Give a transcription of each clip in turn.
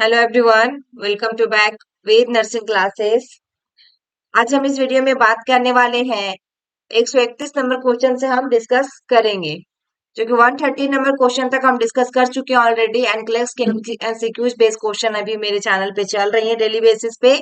Hello everyone, welcome to back Ved nursing classes. आज हम इस वीडियो में बात करने वाले हैं 131 नंबर क्वेश्चन से हम डिस्कस करेंगे, जो कि 130 नंबर क्वेश्चन तक हम डिस्कस कर चुके हैं ऑलरेडी। एनक्लेक्स के एमसीक्यूज बेस्ड क्वेश्चन अभी मेरे चैनल पे चल रही है डेली बेसिस पे।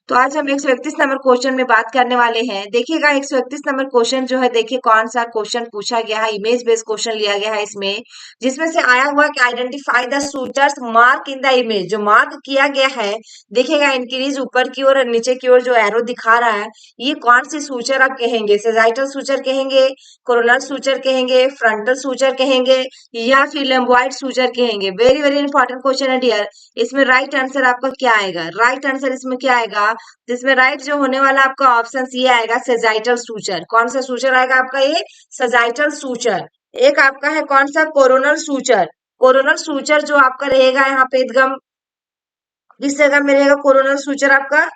तो आज हम 131 नंबर क्वेश्चन में बात करने वाले हैं। देखिएगा 131 नंबर क्वेश्चन जो है, देखिए कौन सा क्वेश्चन पूछा गया है। इमेज बेस्ड क्वेश्चन लिया गया है इसमें, जिसमें से आया हुआ कि identify the sutures mark in the image. जो मार्क किया गया है, देखिएगा इंक्रीज ऊपर की ओर और नीचे की ओर जो एरो दिखा रहा है, ये कौन सी सूचर आप कहेंगे? सेजाइटल सूचर कहेंगे, कोरोनल सूचर कहेंगे, फ्रंटल सूचर कहेंगे, या फिर लेम्बोइड सूचर कहेंगे? वेरी वेरी इंपॉर्टेंट क्वेश्चन है डियर। इसमें राइट आंसर आपका क्या आएगा? राइट आंसर इसमें क्या आएगा? जिसमें राइट जो होने वाला आपका ऑप्शन ये आएगा, सेजाइटल सूचर। कौन सा सूचर आएगा आपका? ये सेजाइटल सूचर। एक आपका है कौन सा? Coronal suture. कोरोनल सूचर जो आपका रहेगा यहाँ पे एकदम इस जगह में रहेगा कोरोनल सूचर आपका।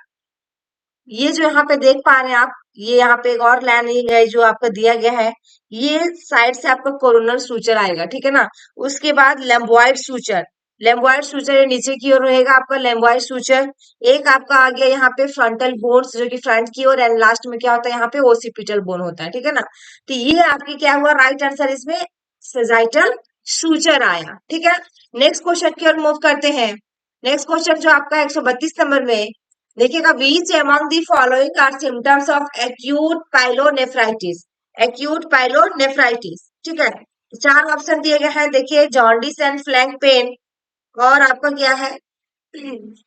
ये जो यहाँ पे देख पा रहे हैं आप, ये यहाँ पे एक और लाइनिंग है जो आपका दिया गया है, ये साइड से आपका कोरोनल सूचर आएगा, ठीक है ना। उसके बाद लेम्बोइड सूचर। लेम्बोइड सूचर ये नीचे की ओर रहेगा आपका लेम्बोइड सूचर। एक आपका आ गया यहाँ पे फ्रंटल बोन्स, जो कि फ्रंट की ओर, एंड लास्ट में क्या होता है यहाँ पे? ओसिपिटल बोन होता है, ठीक है ना। तो ये आपकी क्या हुआ? राइट आंसर इसमें सेजाइटल सूचर आया, ठीक है। नेक्स्ट क्वेश्चन की ओर मूव करते हैं। नेक्स्ट क्वेश्चन जो आपका 132 नंबर में, देखिएगा, which among the following are symptoms of acute pyelonephritis? acute pyelonephritis, ठीक है। चार ऑप्शन दिए गए हैं, देखिए, जॉन्डिस एंड फ्लैंक पेन, और आपका क्या है?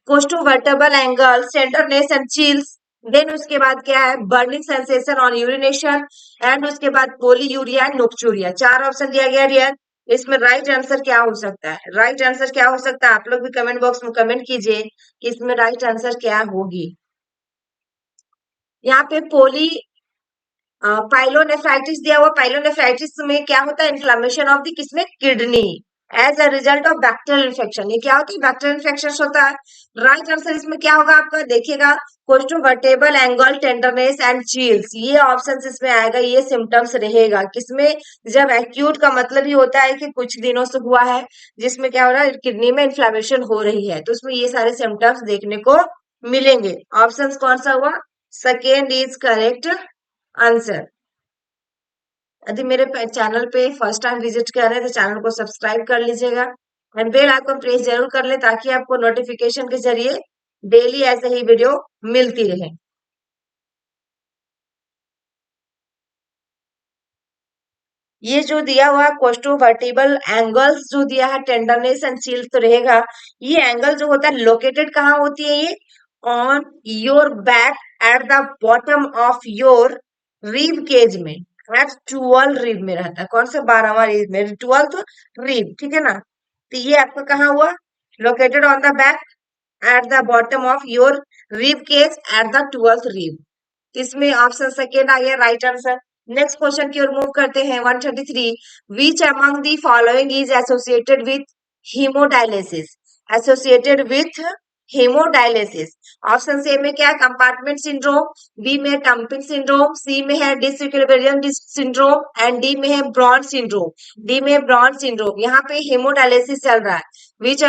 Costovertebral angle, tenderness and chills. Then उसके बाद क्या है? Burning sensation on urination, and उसके बाद पोलीयूरिया एंड नोक्चूरिया। चार ऑप्शन दिया गया रियल। इसमें राइट आंसर क्या हो सकता है? राइट आंसर क्या हो सकता है? आप लोग भी कमेंट बॉक्स में कमेंट कीजिए कि इसमें राइट आंसर क्या होगी। यहाँ पे पोली पाइलोनेफ्राइटिस दिया हुआ। पाइलोनेफ्राइटिस में क्या होता है? इन्फ्लामेशन ऑफ द किसमें? Kidney, as a result of bacterial infection. ये क्या होता है? बैक्टीरियल इन्फेक्शन होता है। राइट आंसर इसमें क्या होगा आपका? देखिएगा, कोस्टोवर्टेबल एंगल, टेंडरनेस एंड चील्स, ये ऑप्शन इसमें आएगा। ये सिम्टम्स रहेगा किसमें? जब एक्यूट का मतलब ही होता है कि कुछ दिनों से हुआ है, जिसमें क्या हो रहा है? किडनी में इन्फ्लामेशन हो रही है, तो उसमें ये सारे सिम्टम्स देखने को मिलेंगे। ऑप्शन कौन सा हुआ? Second is correct answer. यदि मेरे चैनल पे फर्स्ट टाइम विजिट कर रहे हैं तो चैनल को सब्सक्राइब कर लीजिएगा, एंड बेल आइकन प्रेस जरूर कर ले, ताकि आपको नोटिफिकेशन के जरिए डेली ऐसे ही वीडियो मिलती रहे। ये जो दिया हुआ कोस्टो वर्टिबल एंगल्स जो दिया है, टेंडरनेस एंड चिल्स तो रहेगा। ये एंगल जो होता है लोकेटेड कहाँ होती है? ये on your back at the bottom of your rib cage में, एट 12 रिब में रहता है। कौन सा? 12वां रिब में, 12th रिब, ठीक है ना। तो ये आपका कहाँ हुआ? Located on the back at the bottom of your rib cage at the 12th rib. इसमें ऑप्शन सेकेंड आ गया राइट आंसर। नेक्स्ट क्वेश्चन की ओर मूव करते हैं। 133, which among the following is associated with haemodialysis? Associated with hemodialysis. Option A में क्या है? Compartment syndrome, B में टम्पिंग सिंड्रोम, सी में है डिसइक्विलिब्रियम सिंड्रोम, एंड डी में है ब्रॉन सिंड्रोम। डी में ब्रॉन सिंड्रोम। यहाँ पे हेमोडायलिसिस चल रहा है। Which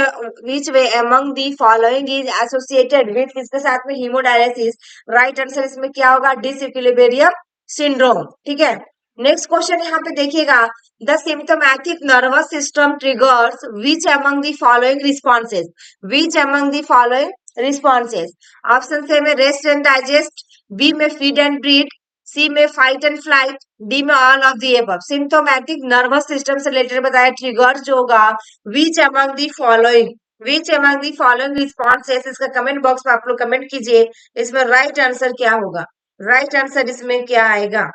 which way among the following is associated with, किसके साथ में? हीमोडायलिसिस। राइट आंसर इसमें क्या होगा? डिसइक्विलिब्रियम सिंड्रोम, ठीक है। नेक्स्ट क्वेश्चन यहाँ पे देखिएगा, the symptomatic nervous system triggers which among the following responses? Which among the following responses? Option A में रेस्ट एंड डाइजेस्ट, बी में फीड एंड ब्रीड, सी में फाइट एंड फ्लाइट, डी में all of the above. Symptomatic nervous system से related बताया, trigger जो होगा, which among the following, which among the following responses. इसका comment box में आप लोग कमेंट कीजिए, इसमें राइट आंसर क्या होगा? राइट आंसर इसमें क्या आएगा?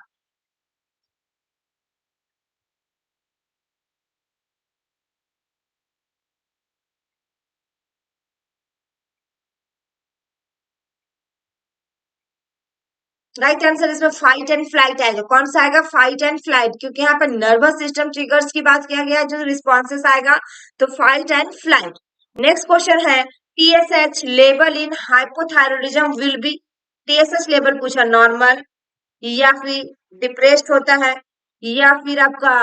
राइट आंसर इसमें फाइट एंड फ्लाइट आएगा। कौन सा आएगा? फाइट एंड फ्लाइट, क्योंकि यहाँ पर नर्वस सिस्टम ट्रिगर्स की बात किया गया है, जो रिस्पॉन्सेस आएगा, तो fight and flight. Next question है, TSH level in hypothyroidism will be. TSH level पूछा, नॉर्मल, या फिर डिप्रेस्ड होता है, या फिर आपका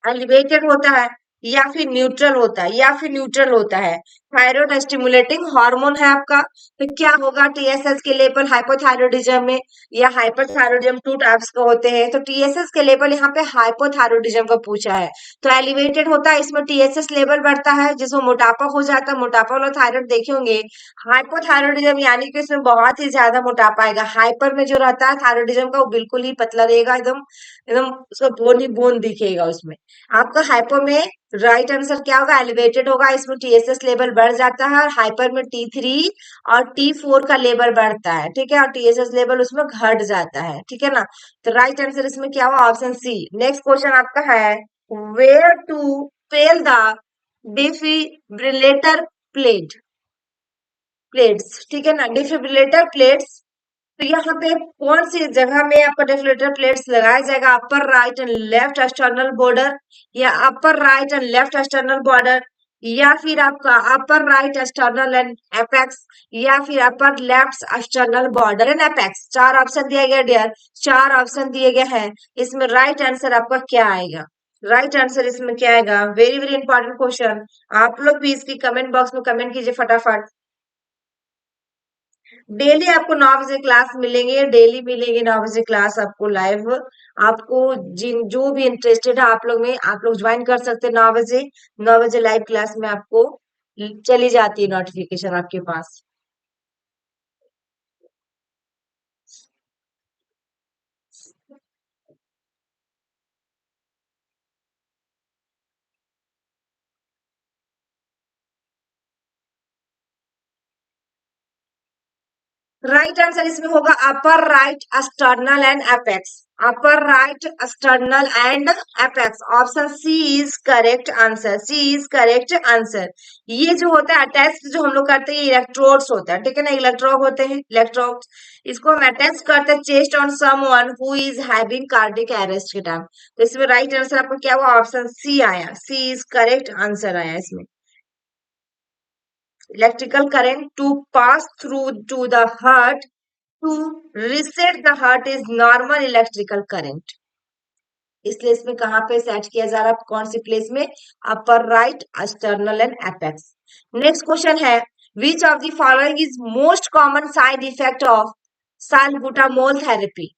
एलिवेटेड होता है, या फिर न्यूट्रल होता है, या फिर न्यूट्रल होता है। थायराइड स्टिमुलेटिंग हार्मोन है आपका। तो क्या होगा टीएसएच के लेवल हाइपोथायरॉयडिज्म में, या हाइपरथायरॉयडिज्म टू टाइप्स का होते हैं, तो टीएसएच के लेवल यहाँ पे हाइपोथायरॉयडिज्म का पूछा है। तो एलिवेटेड होता है, इसमें टीएसएच लेवल बढ़ता है जिसमें मोटापा हो जाता है, मोटापा वाला थायराइड देखे होंगे। हाइपोथायरॉयडिज्म यानी कि इसमें बहुत ही ज्यादा मोटापा आएगा। हाइपर में जो रहता है थायरॉयडिज्म का वो बिल्कुल ही पतला रहेगा, एकदम एकदम उसका बोन ही बोन दिखेगा उसमें। आपका हाइपर में राइट आंसर क्या होगा, एलिवेटेड होगा, इसमें टीएसएस लेवल बढ़ जाता है, और हाइपर में T3 और T4 का लेवल बढ़ता है, ठीक है, और टीएसएस लेवल उसमें घट जाता है, ठीक है ना। तो राइट आंसर इसमें क्या हुआ, ऑप्शन सी। नेक्स्ट क्वेश्चन आपका है, where to fail the defibrillator plate plates, ठीक है ना, डिफिब्रिलेटर प्लेट्स। तो यहाँ पे कौन सी जगह में आपका डेफिलेटर प्लेट्स लगाया जाएगा, upper right and left external border, या upper right and left external border, या फिर आपका upper right external and apex, या फिर upper left external border and apex. चार ऑप्शन दिया गया डियर, चार ऑप्शन दिए गए हैं, इसमें राइट आंसर आपका क्या आएगा, राइट आंसर इसमें क्या आएगा, वेरी वेरी इंपॉर्टेंट क्वेश्चन। आप लोग भी इसकी कमेंट बॉक्स में कमेंट कीजिए फटाफट। डेली आपको 9 बजे क्लास मिलेंगे, डेली मिलेंगे 9 बजे क्लास आपको लाइव। आपको जिन जो भी इंटरेस्टेड है आप लोग में, आप लोग ज्वाइन कर सकते हैं 9 बजे। 9 बजे लाइव क्लास में आपको चली जाती है नोटिफिकेशन आपके पास। राइट आंसर इसमें होगा upper right external and apex, upper right external and apex. Option C is correct answer, C is correct answer. ये जो होता है अटैच जो हम लोग करते हैं इलेक्ट्रोड्स होता है, ठीक है ना, इलेक्ट्रोड होते हैं, इलेक्ट्रोड्स, इसको हम अटैच करते हैं chest on someone who is having cardiac arrest के टाइम। तो इसमें राइट आंसर आपको क्या हुआ, ऑप्शन सी आया, सी इज करेक्ट आंसर आया इसमें। Electrical current to pass through to the heart to reset the heart is normal electrical current। इसलिए इसमें कहाँ पे सेट किया जा रहा है, कौन सी प्लेस में, upper right external and apex. Next question है, which of the following is most common side effect of salbutamol therapy.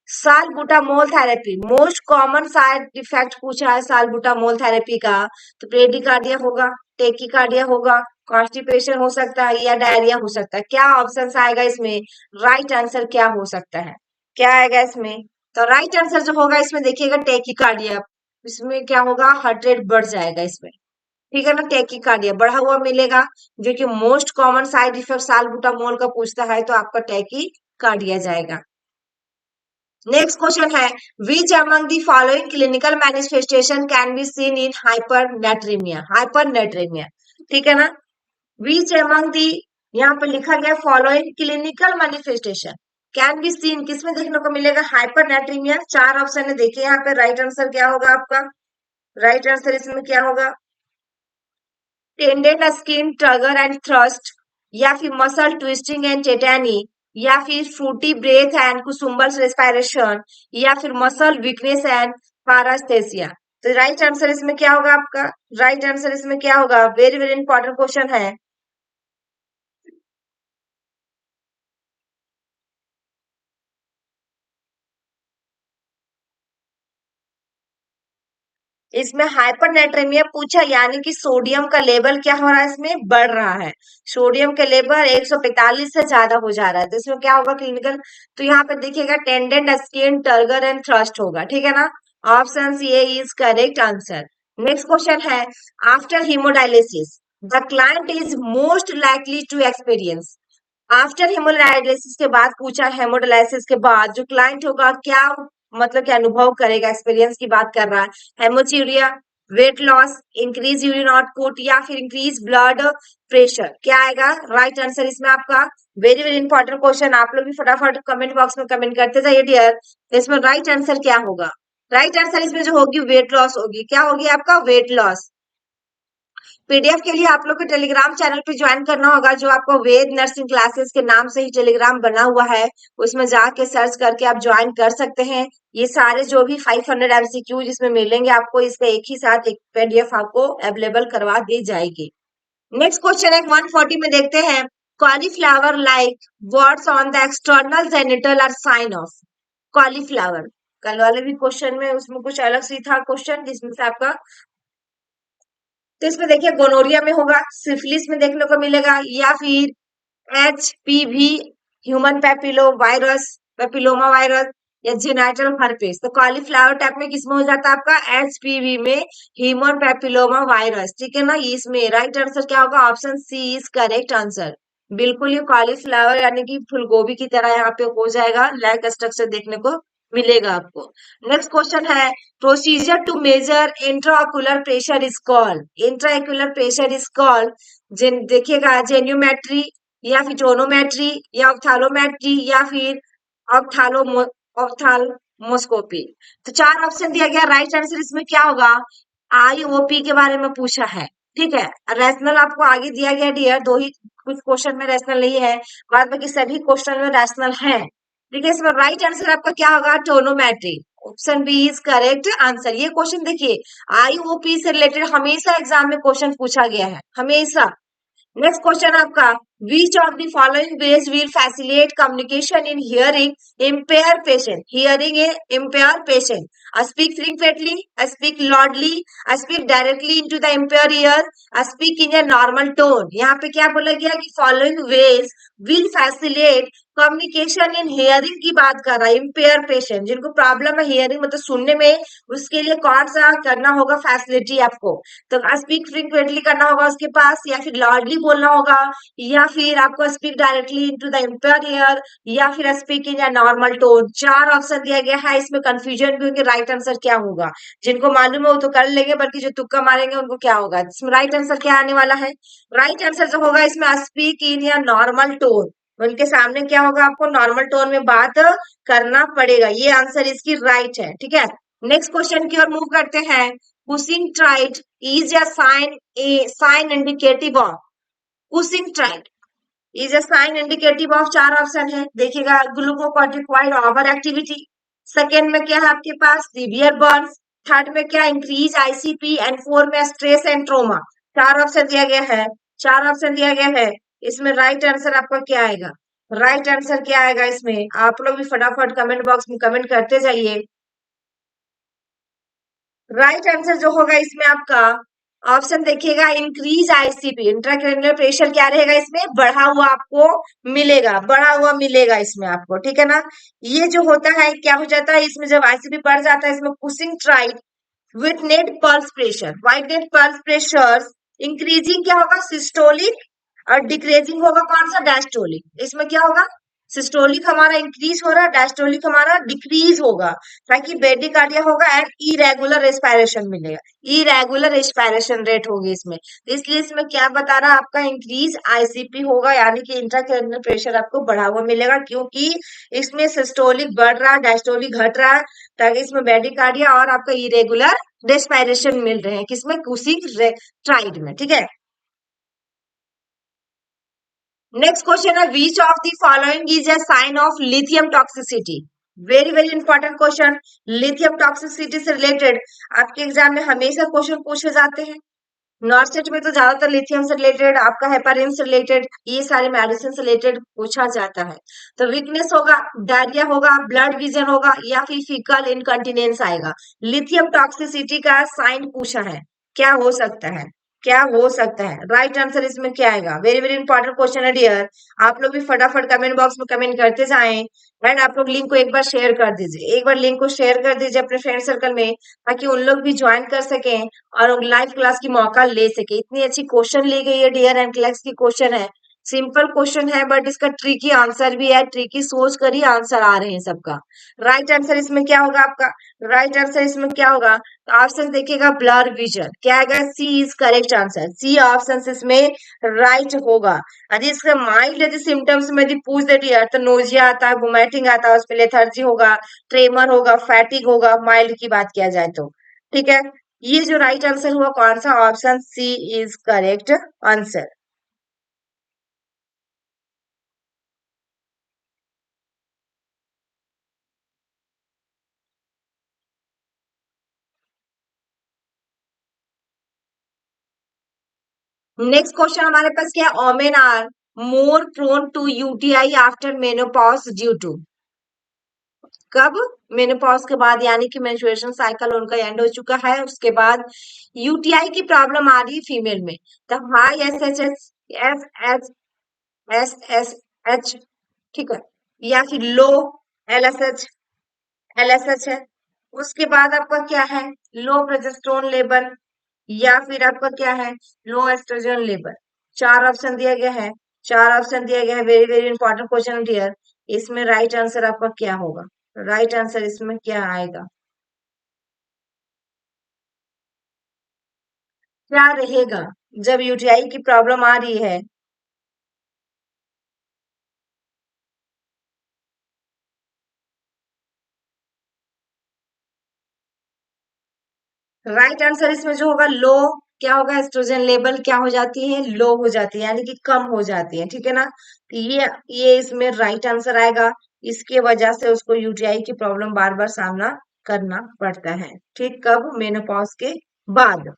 Salbutamol therapy most common side effect पूछा है सालबुटामोल थेरेपी का। तो प्रेडिकार्डिया होगा, टेकिकार्डिया होगा, कॉन्स्टिपेशन हो सकता है, या डायरिया हो सकता है। क्या ऑप्शन आएगा इसमें, राइट आंसर क्या हो सकता है, क्या आएगा इसमें। तो राइट आंसर जो होगा इसमें देखिएगा टेकिकार्डिया, इसमें क्या होगा, हार्ट रेट बढ़ जाएगा इसमें, ठीक है ना, टेकिकार्डिया बढ़ा हुआ मिलेगा, जो कि most common side effect salbutamol का पूछता है, तो आपका टेकिकार्डिया जाएगा। नेक्स्ट क्वेश्चन है, which among the following clinical manifestation can be seen in हाइपरनेट्रीमिया, हाइपरनेट्रीमिया, ठीक है ना। विच अमंग द, यहाँ पे लिखा गया following clinical manifestation can be seen, किसमें देखने को मिलेगा, हाइपरनेट्रीमिया। चार ऑप्शन है, देखिए यहाँ पे राइट आंसर क्या होगा आपका, राइट आंसर इसमें क्या होगा, टेंडेन स्किन ट्रगर एंड थ्रस्ट, या फिर मसल ट्विस्टिंग एंड टेटानी, या फिर फ्रूटी ब्रेथ एंड कुसुम्बल रेस्पिरेशन, या फिर मसल वीकनेस एंड पारास्थेसिया। तो राइट आंसर इसमें क्या होगा आपका, राइट आंसर इसमें क्या होगा, वेरी वेरी इंपॉर्टेंट क्वेश्चन है। इसमें हाइपरनेट्रेमिया पूछा, यानी कि सोडियम का लेवल क्या हो रहा है, इसमें बढ़ रहा है, सोडियम का लेवल 145 से ज्यादा हो जा रहा है। तो इसमें क्या होगा क्लिनिकल, तो यहाँ पे देखिएगा tented skin turgor and thirst होगा, ठीक है ना, option A is correct answer. Next question है, after hemodialysis the client is most likely to experience. After hemodialysis के बाद पूछा, हेमोडायलिसिस के बाद जो क्लाइंट होगा क्या, मतलब क्या अनुभव करेगा, एक्सपीरियंस की बात कर रहा है। Hematuria, weight loss, increase urine output, या फिर इंक्रीज ब्लड प्रेशर, क्या आएगा राइट आंसर इसमें आपका। वेरी वेरी इंपॉर्टेंट क्वेश्चन, आप लोग भी फटाफट कमेंट बॉक्स में कमेंट करते जाइए डियर। इसमें राइट आंसर क्या होगा, राइट आंसर इसमें जो होगी वेट लॉस होगी, क्या होगी आपका, वेट लॉस। पीडीएफ के लिए आप लोग को टेलीग्राम चैनल पे ज्वाइन करना होगा, जो आपको वेद नर्सिंग क्लासेस के नाम से ही टेलीग्राम बना हुआ है, उसमें जाके सर्च करके आप ज्वाइन कर सकते हैं। ये सारे जो भी 500 एमसीक्यू जिसमें मिलेंगे आपको, इसका एक ही साथ एक पीडीएफ आपको अवेलेबल करवा दी जाएगी। नेक्स्ट क्वेश्चन है 140 में देखते हैं, cauliflower like warts on the external genital are sign of. Cauliflower, कल वाले भी क्वेश्चन में उसमें कुछ अलग सी था क्वेश्चन जिसमें से आपका, तो इसमें देखिए गोनोरिया में होगा, सिफिलिस में देखने को मिलेगा, या फिर HPV human papillo virus, papilloma virus, या जेनाइटल हर्पेस। तो कॉलीफ्लावर टाइप में किसमें हो जाता है आपका, HPV में ह्यूमन पैपिलोमा वायरस, ठीक है ना। ये इसमें राइट आंसर क्या होगा, option C is correct answer. बिल्कुल ये कॉलीफ्लावर यानी कि फूलगोभी की तरह यहाँ पे हो जाएगा, लाइक स्ट्रक्चर देखने को मिलेगा आपको। नेक्स्ट क्वेश्चन है, procedure to measure intraocular pressure is called. Intraocular pressure is called, देखिएगा जेन्यूमेट्री, या फिर टोनोमेट्री, या ऑप्थालोमेट्री, या फिर ऑप्थालो ऑप्थाल्मोस्कोपी। तो चार ऑप्शन दिया गया, राइट आंसर इसमें क्या होगा, IOP के बारे में पूछा है, ठीक है। रैशनल आपको आगे दिया गया डियर, दो ही कुछ क्वेश्चन में रैशनल नहीं है, बाद बाकी सभी क्वेश्चन में रैशनल है, ठीक है। इसमें राइट आंसर आपका क्या होगा, tonometry. Option B is correct answer. ये क्वेश्चन देखिए, IOP से रिलेटेड हमेशा एग्जाम में क्वेश्चन पूछा गया है, हमेशा। नेक्स्ट क्वेश्चन आपका, which of the following ways will facilitate communication in hearing impaired patient. Hearing impaired patient, speak frequently, speak loudly, speak directly into the impaired ear, speak in a normal tone. यहाँ पे क्या बोला गया कि following ways will facilitate communication in hearing की बात कर रहा है, इम्पेयर पेशेंट जिनको प्रॉब्लम है हियरिंग मतलब सुनने में, उसके लिए कौन सा करना होगा फैसिलिटी आपको। तो स्पीक फ्रीक्वेंटली करना होगा उसके पास, या फिर लाउडली बोलना होगा, या फिर आपको speak directly into the impaired ear, या फिर speak in a normal tone. चार ऑप्शन दिया गया है, इसमें कंफ्यूजन भी होंगे राइट आंसर क्या होगा। जिनको मालूम है वो तो कर लेंगे, बल्कि जो तुक्का मारेंगे उनको क्या होगा, इसमें राइट आंसर क्या आने वाला है। राइट आंसर जो होगा इसमें स्पीक इन या नॉर्मल टोन, उनके सामने क्या होगा, आपको नॉर्मल टोन में बात करना पड़ेगा। ये आंसर इसकी राइट है, ठीक है। नेक्स्ट क्वेश्चन की ओर मूव करते हैं, Cushing triad is a sign indicative of। Cushing triad is a sign indicative of, चार ऑप्शन है देखिएगा, ग्लूकोकॉर्टिकॉइड ओवर एक्टिविटी, सेकेंड में क्या है आपके पास, सीवियर बर्न्स, थर्ड में क्या, इंक्रीज ICP, एंड फोर में स्ट्रेस एंड ट्रोमा। चार ऑप्शन दिया गया है, चार ऑप्शन दिया गया है, इसमें राइट आंसर आपका क्या आएगा, राइट आंसर क्या आएगा इसमें, आप लोग भी फटाफट कमेंट बॉक्स में कमेंट करते जाइए। राइट आंसर जो होगा इसमें आपका ऑप्शन देखिएगा, इंक्रीज ICP, इंट्राक्रैनियल प्रेशर क्या रहेगा इसमें, बढ़ा हुआ आपको मिलेगा, बढ़ा हुआ मिलेगा इसमें आपको, ठीक है ना। ये जो होता है क्या हो जाता है इसमें, जब ICP बढ़ जाता है इसमें pushing tried with net pulse pressure, white net pulse pressure increasing क्या होगा, सिस्टोलिक, और डिक्रीजिंग होगा कौन सा, डायस्टोलिक। इसमें क्या होगा, सिस्टोलिक हमारा इंक्रीज हो रहा है, डायस्टोलिक हमारा डिक्रीज होगा, ताकि बेडिकार्डिया होगा एंड इरेगुलर रेस्पिरेशन मिलेगा, इरेगुलर रेस्पिरेशन रेट होगी इसमें। तो इसलिए इसमें क्या बता रहा है आपका, इंक्रीज ICP होगा, यानी कि इंट्राक्रैनियल प्रेशर आपको बढ़ा हुआ मिलेगा, क्योंकि इसमें सिस्टोलिक बढ़ रहा है, डायस्टोलिक घट रहा है, ताकि इसमें बेडिकार्डिया और आपका इरेगुलर रेस्पिरेशन मिल रहे हैं, किसमें, कुशिंग ट्राइड में, ठीक है। नेक्स्ट क्वेश्चन है, which of the following is a sign of lithium toxicity. Very very important question, lithium toxicity से रिलेटेड आपके एग्जाम में हमेशा क्वेश्चन पूछे जाते हैं। नॉर्सेट में तो ज्यादातर लिथियम से रिलेटेड, आपका हेपारिन से रिलेटेड, ये सारे मेडिसिन से रिलेटेड पूछा जाता है। तो वीकनेस होगा, डायरिया होगा, ब्लड विजन होगा, या फिर फीकल इनकंटिनेंस आएगा। लिथियम टॉक्सिसिटी का साइन पूछा है, क्या हो सकता है, क्या हो सकता है, राइट आंसर इसमें क्या आएगा। वेरी वेरी इंपॉर्टेंट क्वेश्चन है डियर, आप लोग भी फटाफट कमेंट बॉक्स में कमेंट करते जाएं, एंड आप लोग लिंक को एक बार शेयर कर दीजिए, एक बार लिंक को शेयर कर दीजिए अपने फ्रेंड सर्कल में, ताकि उन लोग भी ज्वाइन कर सकें और लाइव क्लास की मौका ले सके। इतनी अच्छी क्वेश्चन ली गई है डियर, एंड क्लास की क्वेश्चन है, सिंपल क्वेश्चन है, बट इसका ट्रिकी आंसर भी है, ट्रिकी सोच कर ही आंसर आ रहे हैं सबका। राइट आंसर इसमें क्या होगा आपका, राइट आंसर इसमें क्या होगा, तो ऑप्शन देखिएगा, ब्लर विजन क्या आएगा, C is correct answer, C option इसमें राइट होगा। यदि इसका माइल्ड यदि सिम्टम्स में यदि पूछ दे डियर, तो नोजिया आता है, वोमिटिंग आता है, उसमें लेथर्जी होगा, ट्रेमर होगा, फैटिक होगा, माइल्ड की बात किया जाए तो, ठीक है। ये जो राइट आंसर हुआ कौन सा, option C is correct answer. Next question हमारे पास क्या है, women are more prone to UTI after menopause due to, कब, मेनोपॉज के बाद, यानी कि मेंस्ट्रुएशन साइकिल उनका एंड हो चुका है, उसके बाद यूटीआई की प्रॉब्लम आ रही है फीमेल में, तो high S H S, S H S S H, ठीक है, या फिर low L S H, L S H है, उसके बाद आपका क्या है, लो प्रोजेस्टेरोन लेवल, या फिर आपका क्या है, लो एस्ट्रोजन लेवल। चार ऑप्शन दिया गया है, चार ऑप्शन दिया गया है, very very important question dear. इसमें राइट आंसर आपका क्या होगा, राइट आंसर इसमें क्या आएगा, क्या रहेगा जब यूटीआई की प्रॉब्लम आ रही है। राइट आंसर इसमें जो होगा लो, क्या होगा, एस्ट्रोजन लेवल क्या हो जाती है, लो हो जाती है, यानी कि कम हो जाती है, ठीक है ना, तो ये इसमें राइट आंसर आएगा। इसके वजह से उसको यूटीआई की प्रॉब्लम बार बार सामना करना पड़ता है, ठीक, कब, मेनोपॉज के बाद।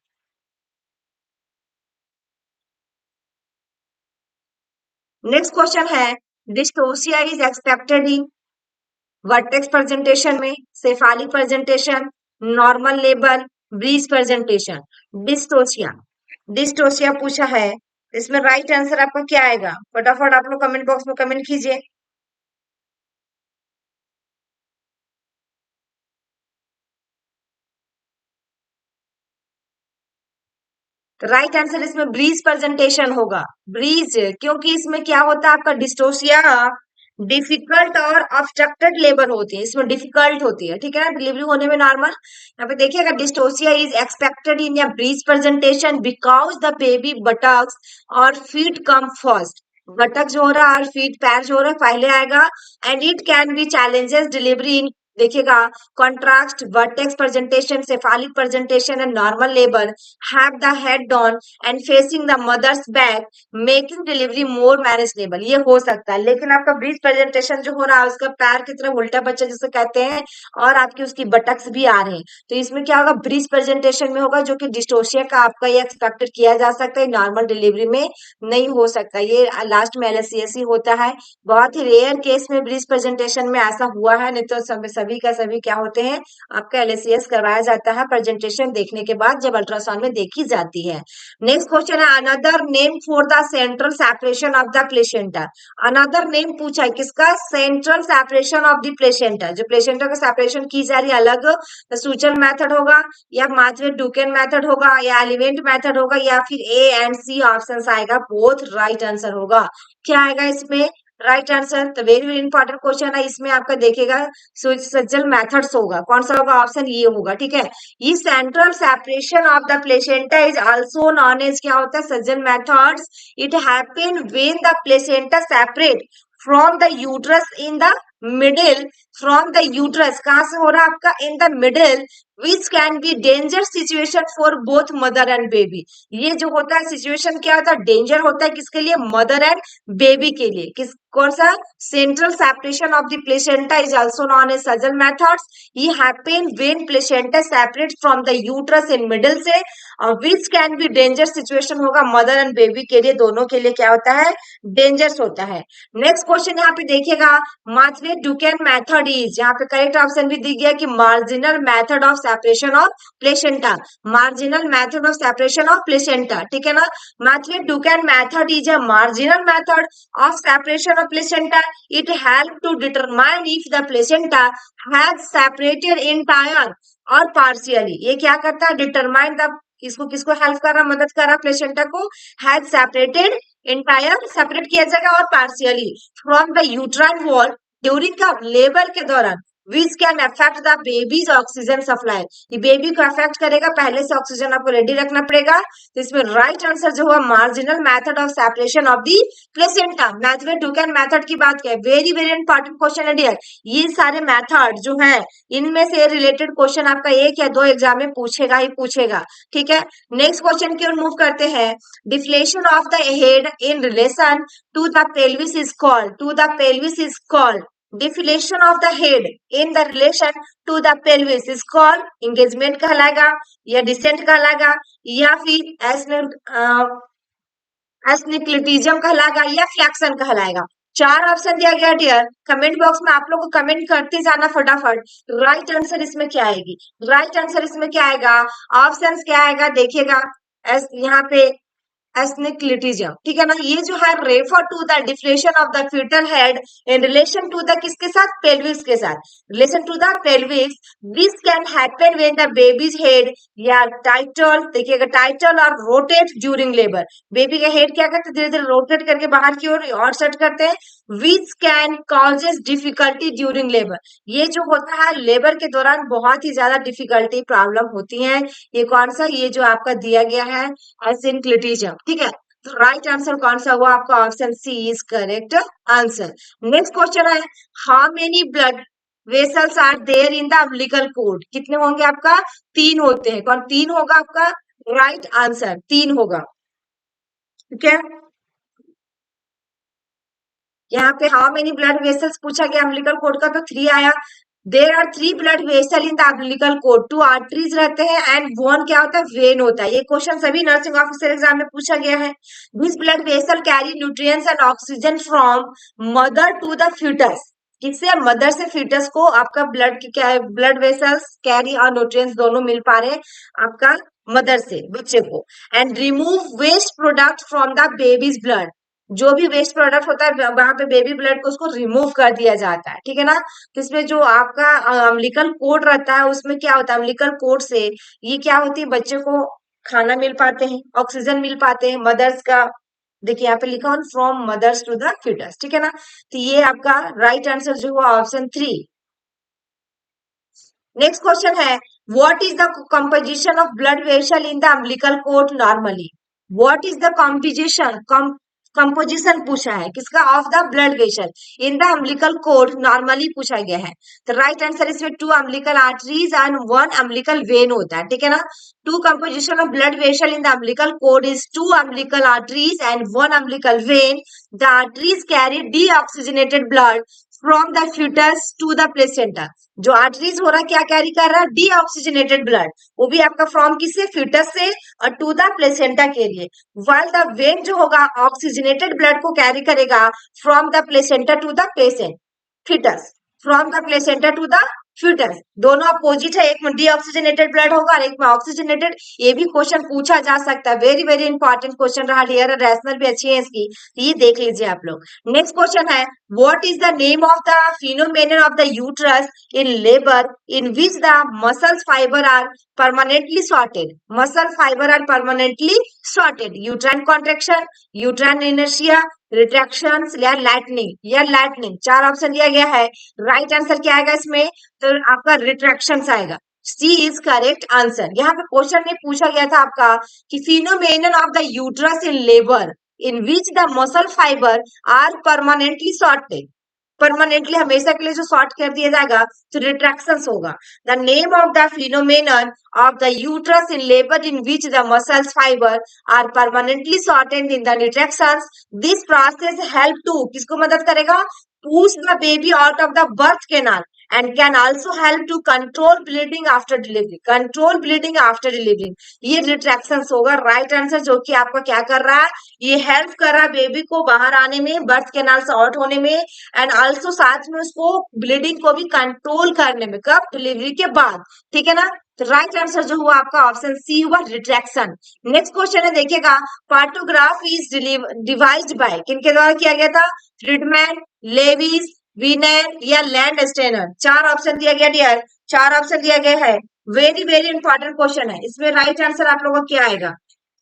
नेक्स्ट क्वेश्चन है, dystocia is expected in vertex presentation में, cephalic presentation, normal labour, breech presentation. Dystocia, dystocia पूछा है, इसमें राइट आंसर आपका क्या आएगा, फटाफट आप लोग कमेंट बॉक्स में कमेंट कीजिए। राइट आंसर इसमें ब्रीज प्रेजेंटेशन होगा, ब्रीज, क्योंकि इसमें क्या होता है, आपका डिस्टोसिया डिफिकल्ट और ऑब्स्ट्रक्टेड लेबर होती है, इसमें डिफिकल्ट होती है, ठीक है ना, डिलीवरी होने में नॉर्मल। यहाँ पे देखिएगा, डिस्टोसिया इज एक्सपेक्टेड इन या breech presentation because the baby buttocks और फीट कम फर्स्ट, बटक जो हो रहा है और फीट पैर जो हो रहा है पहले आएगा, and it can be challenges delivery in, देखिएगा, contrast vertex presentation, cephalic presentation and normal labor have the head down and facing the mother's back making delivery more manageable, ये हो सकता है, लेकिन आपका ब्रीज प्रेजेंटेशन जो हो रहा है उसका पैर की तरफ उल्टा बच्चा जिसे कहते हैं, और आपकी उसकी बटक्स भी आ रहे हैं, तो इसमें क्या होगा, ब्रीज प्रेजेंटेशन में होगा, जो कि डिस्टोशिया का आपका ये एक्सपेक्टेड किया जा सकता है, नॉर्मल डिलीवरी में नहीं हो सकता, ये लास्ट में एलएससीएस ही होता है। बहुत ही रेयर केस में ब्रीज प्रेजेंटेशन में ऐसा हुआ है, नहीं तो सभी का सभी क्या होते हैं, आपका एलएससीएस करवाया जाता है प्रेजेंटेशन देखने के बाद, जब अल्ट्रासाउंड में देखी जाती है। नेक्स्ट क्वेश्चन है, another name for the central separation of the placenta, another name पूछा है किसका, central separation of the placenta, जो प्लेसेंटा का सेपरेशन की जा रही है अलग, तो सूचन मेथड होगा, या माथवे डुकेन मेथड होगा, या एलिवेंट मेथड होगा, या फिर ए एंड सी ऑप्शन आएगा, बोथ राइट आंसर होगा। क्या आएगा इसमें राइट आंसर, तो वेरी वेरी इंपॉर्टेंट क्वेश्चन है, इसमें आपका देखिएगा सज्जल मेथड्स होगा, कौन सा होगा, ऑप्शन ये होगा, ठीक है। ये central separation of the placenta is also known as, क्या होता है, सज्जल methods, it happen when the placenta separate from the uterus in the middle, from the uterus कहां से हो रहा है आपका, in the middle, which can be danger situation for both mother and baby, ये जो होता है सिचुएशन क्या होता है, डेंजर होता है किसके लिए, मदर एंड बेबी के लिए, किस, कौन सा, central separation of the placenta is also known as सजल मेथड्स, ये happen when placenta separate from the uterus in middle से, which can be danger situation होगा मदर एंड बेबी के लिए, दोनों के लिए क्या होता है, डेंजरस होता है। नेक्स्ट क्वेश्चन यहाँ पे देखिएगा, मार्चवे डुकेन मेथड इज, यहाँ पे करेक्ट ऑप्शन भी दी गया कि marginal method of separation of placenta, marginal method of separation of placenta, ठीक है ना, Matthews Duncan method is a marginal method of separation of placenta. It help to determine if the placenta has separated entire or partially. ये क्या करता है, determine the, इसको किसको help कर रहा, मदद कर रहा, प्लेसेंटा को, हैज सेपरेटेड एंटायर, सेपरेट किया जाएगा, और partially from the uterine wall during the labour के दौरान, which can affect the babies oxygen supply, ये बेबी को अफेक्ट करेगा, पहले से ऑक्सीजन आपको रेडी रखना पड़ेगा, तो इसमें राइट आंसर जो हुआ marginal method of separation of the placenta, Matthews Duncan method की बात करें, वेरी वेरी इंपॉर्टेंट क्वेश्चन है डियर, ये सारे मेथड जो हैं इनमें से रिलेटेड क्वेश्चन आपका एक या दो एग्जाम में पूछेगा ही पूछेगा, ठीक है। नेक्स्ट क्वेश्चन की ओर मूव करते हैं, deflection of the head in relation to the pelvis is called, to the pelvis is called, deflection of the head in the relation to the pelvis is called engagement कहलाएगा, या decent कहलाएगा, या फिर as एस्निक्लिटिज्म कहलाएगा या flexion कहलाएगा। चार option दिया गया डियर, कमेंट बॉक्स में आप लोग को कमेंट करते जाना फटाफट। राइट आंसर इसमें क्या आएगी, राइट आंसर इसमें क्या आएगा, ऑप्शन क्या आएगा देखिएगा। एस यहाँ पे एस्निक्लिटिज्म, ठीक है ना। ये जो है refer to the deflection of the fetal head in relation to the किसके साथ, पेल्विक्स के साथ, relation to the pelvis. This can happen when the baby's head या टाइटल, देखिएगा टाइटल और रोटेट ड्यूरिंग लेबर। बेबी का हेड क्या करते हैं, धीरे धीरे रोटेट करके बाहर की ओर और सेट करते हैं। Which can causes difficulty during labour, ये जो होता है लेबर के दौरान बहुत ही ज्यादा डिफिकल्टी प्रॉब्लम होती है। ये कौन सा, ये जो आपका दिया गया है एसिंक्लिटिज्म, ठीक है। तो राइट आंसर कौन सा हुआ आपका, option C is correct answer. Next question है, how many blood vessels are there in the umbilical cord, कितने होंगे आपका, तीन होते हैं। कौन तीन होगा आपका, राइट आंसर तीन होगा, ठीक है। यहाँ पे हाउ मेनी ब्लड वेसल्स पूछा गया अम्बिलिकल कोड का, तो थ्री आया। There are three blood vessel in the umbilical cord, two arteries रहते हैं एंड वन क्या होता है, वेन होता है। ये क्वेश्चन सभी नर्सिंग ऑफिसर एग्जाम में पूछा गया है। This blood vessel carry nutrients and oxygen from mother to the fetus, किससे, मदर से फीटस को आपका ब्लड की क्या है, ब्लड वेसल्स कैरी और न्यूट्रिएंट्स दोनों मिल पा रहे हैं आपका मदर से बच्चे को। And remove waste product from the baby's blood, जो भी वेस्ट प्रोडक्ट होता है वहां पे बेबी ब्लड को उसको रिमूव कर दिया जाता है, ठीक है ना। तो इसमें जो आपका अम्बिलिकल कोड रहता है उसमें क्या होता है, अम्बिलिकल कोड से ये क्या होती है, बच्चे को खाना मिल पाते हैं, ऑक्सीजन मिल पाते हैं मदर्स का। देखिए यहाँ पे लिखा हो from mothers to the fetus, ठीक है ना। तो ये आपका राइट आंसर जो हुआ ऑप्शन थ्री। नेक्स्ट क्वेश्चन है, what is the composition of blood vessel in the umbilical cord normally, what is the composition, composition पूछा है किसका, of the blood vessel in the umbilical cord normally पूछा गया है। तो राइट आंसर इसमें two umbilical arteries and one umbilical vein होता है, ठीक है ना। To composition of blood vessel in the umbilical cord is two umbilical arteries and one umbilical vein. The arteries carry deoxygenated blood from the fetus to the placenta, जो arteries हो रहा है क्या कैरी कर रहा है, डीऑक्सीजनेटेड ब्लड, वो भी आपका फ्रॉम किससे, फीटस से और टू द प्लेसेंटा के लिए। वाइल द वेन जो होगा ऑक्सीजनेटेड ब्लड को कैरी करेगा from the placenta to the placenta fetus, from the placenta to the fetus, दोनों अपोजिट है, एक में डीऑक्सीजनेटेड ब्लड होगा और एक में ऑक्सीजनेटेड। ये भी क्वेश्चन पूछा जा सकता है, वेरी वेरी इंपॉर्टेंट क्वेश्चन रहा डियर, रैशनल भी अच्छी है इसकी, ये देख लीजिए आप लोग। नेक्स्ट क्वेश्चन है, what is the name of the phenomenon of the uterus in labour in which the muscles fibre are permanently sorted, muscle fiber are permanently sorted, uterine contraction, uterine inertia, retraction या लैटनिंग, या लैटनिंग, चार option दिया गया है। Right answer क्या आएगा इसमें, तो आपका रिट्रैक्शन आएगा, सी इज करेक्ट आंसर। यहाँ पे क्वेश्चन में पूछा गया था आपका कि phenomenon of the uterus in labour in which the muscle fibre are permanently sorted, permanently हमेशा के लिए जो शॉर्ट कर दिया जाएगा तो रिट्रैक्शन होगा। The name of the phenomenon of the uterus in labour in which the muscles fibre are permanently shorted in the retraction. This process help to, किसको मदद करेगा, push the baby out of the birth canal and can also help to control bleeding after delivery, control bleeding after delivery। ये retraction होगा right answer, जो कि आपका क्या कर रहा है, ये हेल्प कर रहा है बेबी को बाहर आने में, बर्थ कैनाल से आउट होने में, एंड आल्सो साथ में उसको ब्लीडिंग को भी कंट्रोल करने में, कब, डिलीवरी के बाद, ठीक है ना। तो राइट आंसर जो हुआ आपका ऑप्शन सी हुआ, रिट्रैक्शन। नेक्स्ट क्वेश्चन है देखिएगा, पार्टोग्राफ इज डिवाइज्ड बाय, किनके द्वारा किया गया था, फ्रीडमैन, लेविस, विनेन या लैंड स्टेनर, चार ऑप्शन दिया गया डियर, चार ऑप्शन दिया गया है। वेरी वेरी इंपॉर्टेंट क्वेश्चन है, इसमें राइट आंसर आप लोगों का क्या आएगा,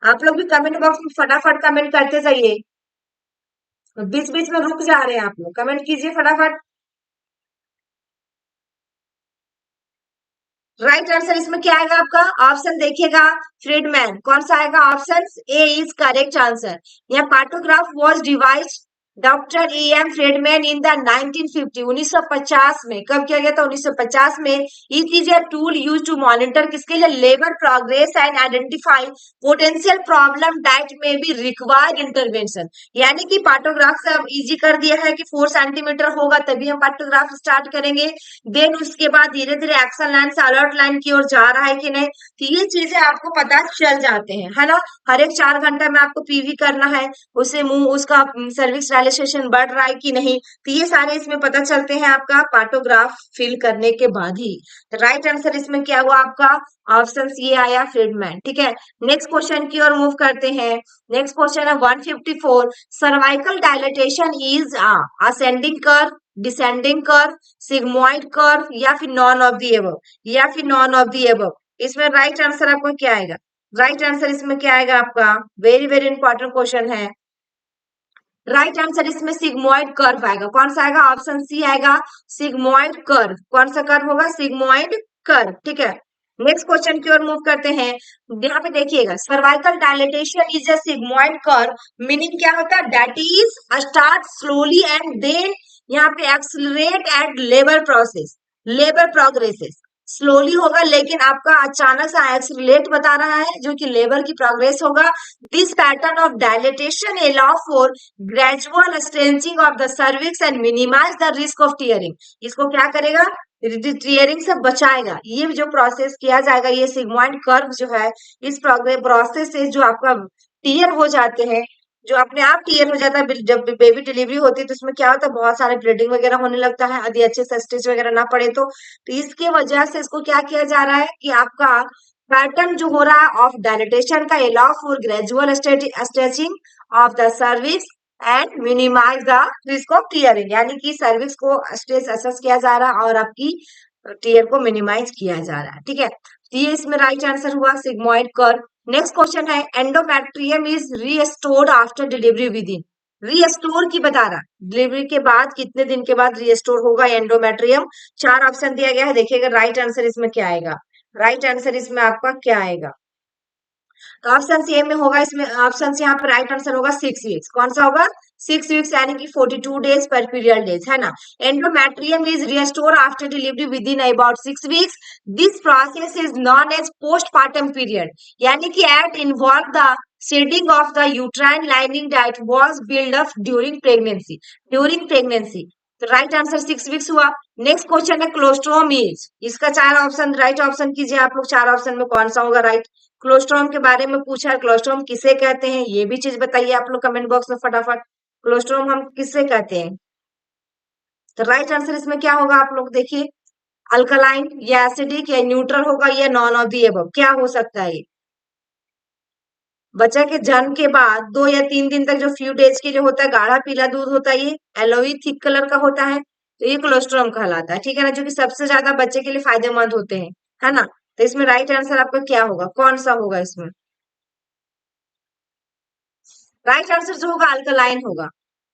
आप लोग भी कमेंट बॉक्स में फटाफट कमेंट करते जाइए, बीच बीच में रुक जा रहे हैं आप लोग, कमेंट कीजिए फटाफट। राइट आंसर इसमें क्या आएगा आपका, ऑप्शन देखिएगा फ्रीडमैन, कौन सा आएगा, option A is correct answer. यहाँ partograph was devised doctor E M Friedman in the 1950 1950 में कब किया गया था 1950 में। It is a tool use to monitor किसके लिए labour progress and identify potential problem that may be required intervention. यानी कि पार्टोग्राफ से अब इजी कर दिया है कि 4 सेंटीमीटर होगा तभी हम पार्टोग्राफ स्टार्ट करेंगे। देन उसके बाद धीरे धीरे एक्शन लाइन से अलर्ट लाइन की ओर जा रहा है कि नहीं, तो ये चीजें आपको पता चल जाते हैं, है ना। हर एक 4 घंटे में आपको पीवी करना है, उसे मुंह उसका सर्विस रियलाइजेशन बढ़ रहा है कि नहीं, तो ये सारे इसमें पता चलते हैं आपका पार्टोग्राफ फिल करने के बाद ही। राइट आंसर इसमें क्या हुआ आपका, ऑप्शन ये आया फ्रीडमैन। ठीक है, नेक्स्ट क्वेश्चन की ओर मूव करते हैं। नेक्स्ट क्वेश्चन है 154, cervical dilatation is ascending curve, descending curve, sigmoid curve या फिर नॉन ऑफ दी एबव, या फिर नॉन ऑफ दी एबव। इसमें राइट आंसर आपका क्या आएगा, राइट आंसर इसमें क्या आएगा आपका, वेरी वेरी इंपॉर्टेंट क्वेश्चन है। राइट आंसर इसमें सिग्मोइड कर्व आएगा। कौन सा आएगा, ऑप्शन सी आएगा, सिग्मोइड कर्व। कौन सा कर्व होगा, सिग्मोइड कर्व। ठीक है, नेक्स्ट क्वेश्चन की ओर मूव करते हैं। यहाँ पे देखिएगा, cervical dilatation is a sigmoid curve meaning क्या होता है, that is start slowly and then यहाँ पे accelerate at labour process, labour progresses. Slowly होगा लेकिन आपका अचानक से एक्सलरेट बता रहा है जो कि लेबर की प्रोग्रेस होगा। This pattern of dilatation allow for gradual stretching of the cervix and minimise the risk of tearing. इसको क्या करेगा, टीयरिंग से बचाएगा। ये जो प्रोसेस किया जाएगा, ये सिग्मोइड कर्व जो है, इस प्रोसेस से जो आपका टीयर हो जाते हैं, जो अपने आप टीयर हो जाता है जब बेबी डिलीवरी होती है, तो इसमें क्या होता है, बहुत सारे ब्लीडिंग वगैरह होने लगता है यदि अच्छे से स्टिच वगैरह ना पड़े तो इसकी वजह से इसको क्या किया जा रहा है कि आपका पैटर्न जो हो रहा है ऑफ डायलिटेशन का allow for gradual stretching of the cervix and minimise the risk of tearing. यानी कि सर्विक्स को स्ट्रेस असेस किया जा रहा है और आपकी टीयर को मिनिमाइज किया जा रहा है। ठीक है, तो ये इसमें राइट आंसर हुआ सिग्मोइड कर्व। नेक्स्ट क्वेश्चन है, endometrium is restored after delivery with in, restore की बता रहा, डिलीवरी के बाद कितने दिन के बाद रीस्टोर होगा एंडोमेट्रियम। 4 ऑप्शन दिया गया है, देखिएगा राइट आंसर इसमें क्या आएगा, राइट आंसर इसमें आपका क्या आएगा, तो ऑप्शन सी में होगा, इसमें ऑप्शन से यहाँ पर राइट आंसर होगा 6 वीक्स। कौन सा होगा, 6 वीक्स, यानी कि 42 डेज पर पीरियड डेज, है ना। Endometrium is restore after delivery within about 6 weeks. This process is known as postpartum period, यानी कि it involve the shedding of the uterine lining that was build up during pregnancy, during pregnancy. तो right answer 6 weeks हुआ। Next question है colostrum is, इसका 4 option, right option कीजिए आप लोग, 4 option में कौन सा होगा राइट। क्लोस्ट्रोम के बारे में पूछा है, क्लोस्ट्रोम किसे कहते हैं ये भी चीज बताइए आप लोग कमेंट बॉक्स में फटाफट, क्लोस्ट्रोम हम किससे कहते हैं। तो राइट आंसर इसमें क्या होगा आप लोग देखिए, अल्कलाइन या एसिडिक या न्यूट्रल होगा या नॉन ऑफ दी अबव, क्या हो सकता है ये। बच्चा के जन्म के बाद 2 या 3 दिन तक जो फ्यू डेज के लिए होता है, गाढ़ा पीला दूध होता है, ये एलोई थिक कलर का होता है, तो ये कोलेस्ट्रॉम कहलाता है। ठीक है ना, जो कि सबसे ज्यादा बच्चे के लिए फायदेमंद होते हैं, है ना। तो इसमें राइट आंसर आपका क्या होगा, कौन सा होगा इसमें, राइट आंसर जो होगा अल्कलाइन होगा।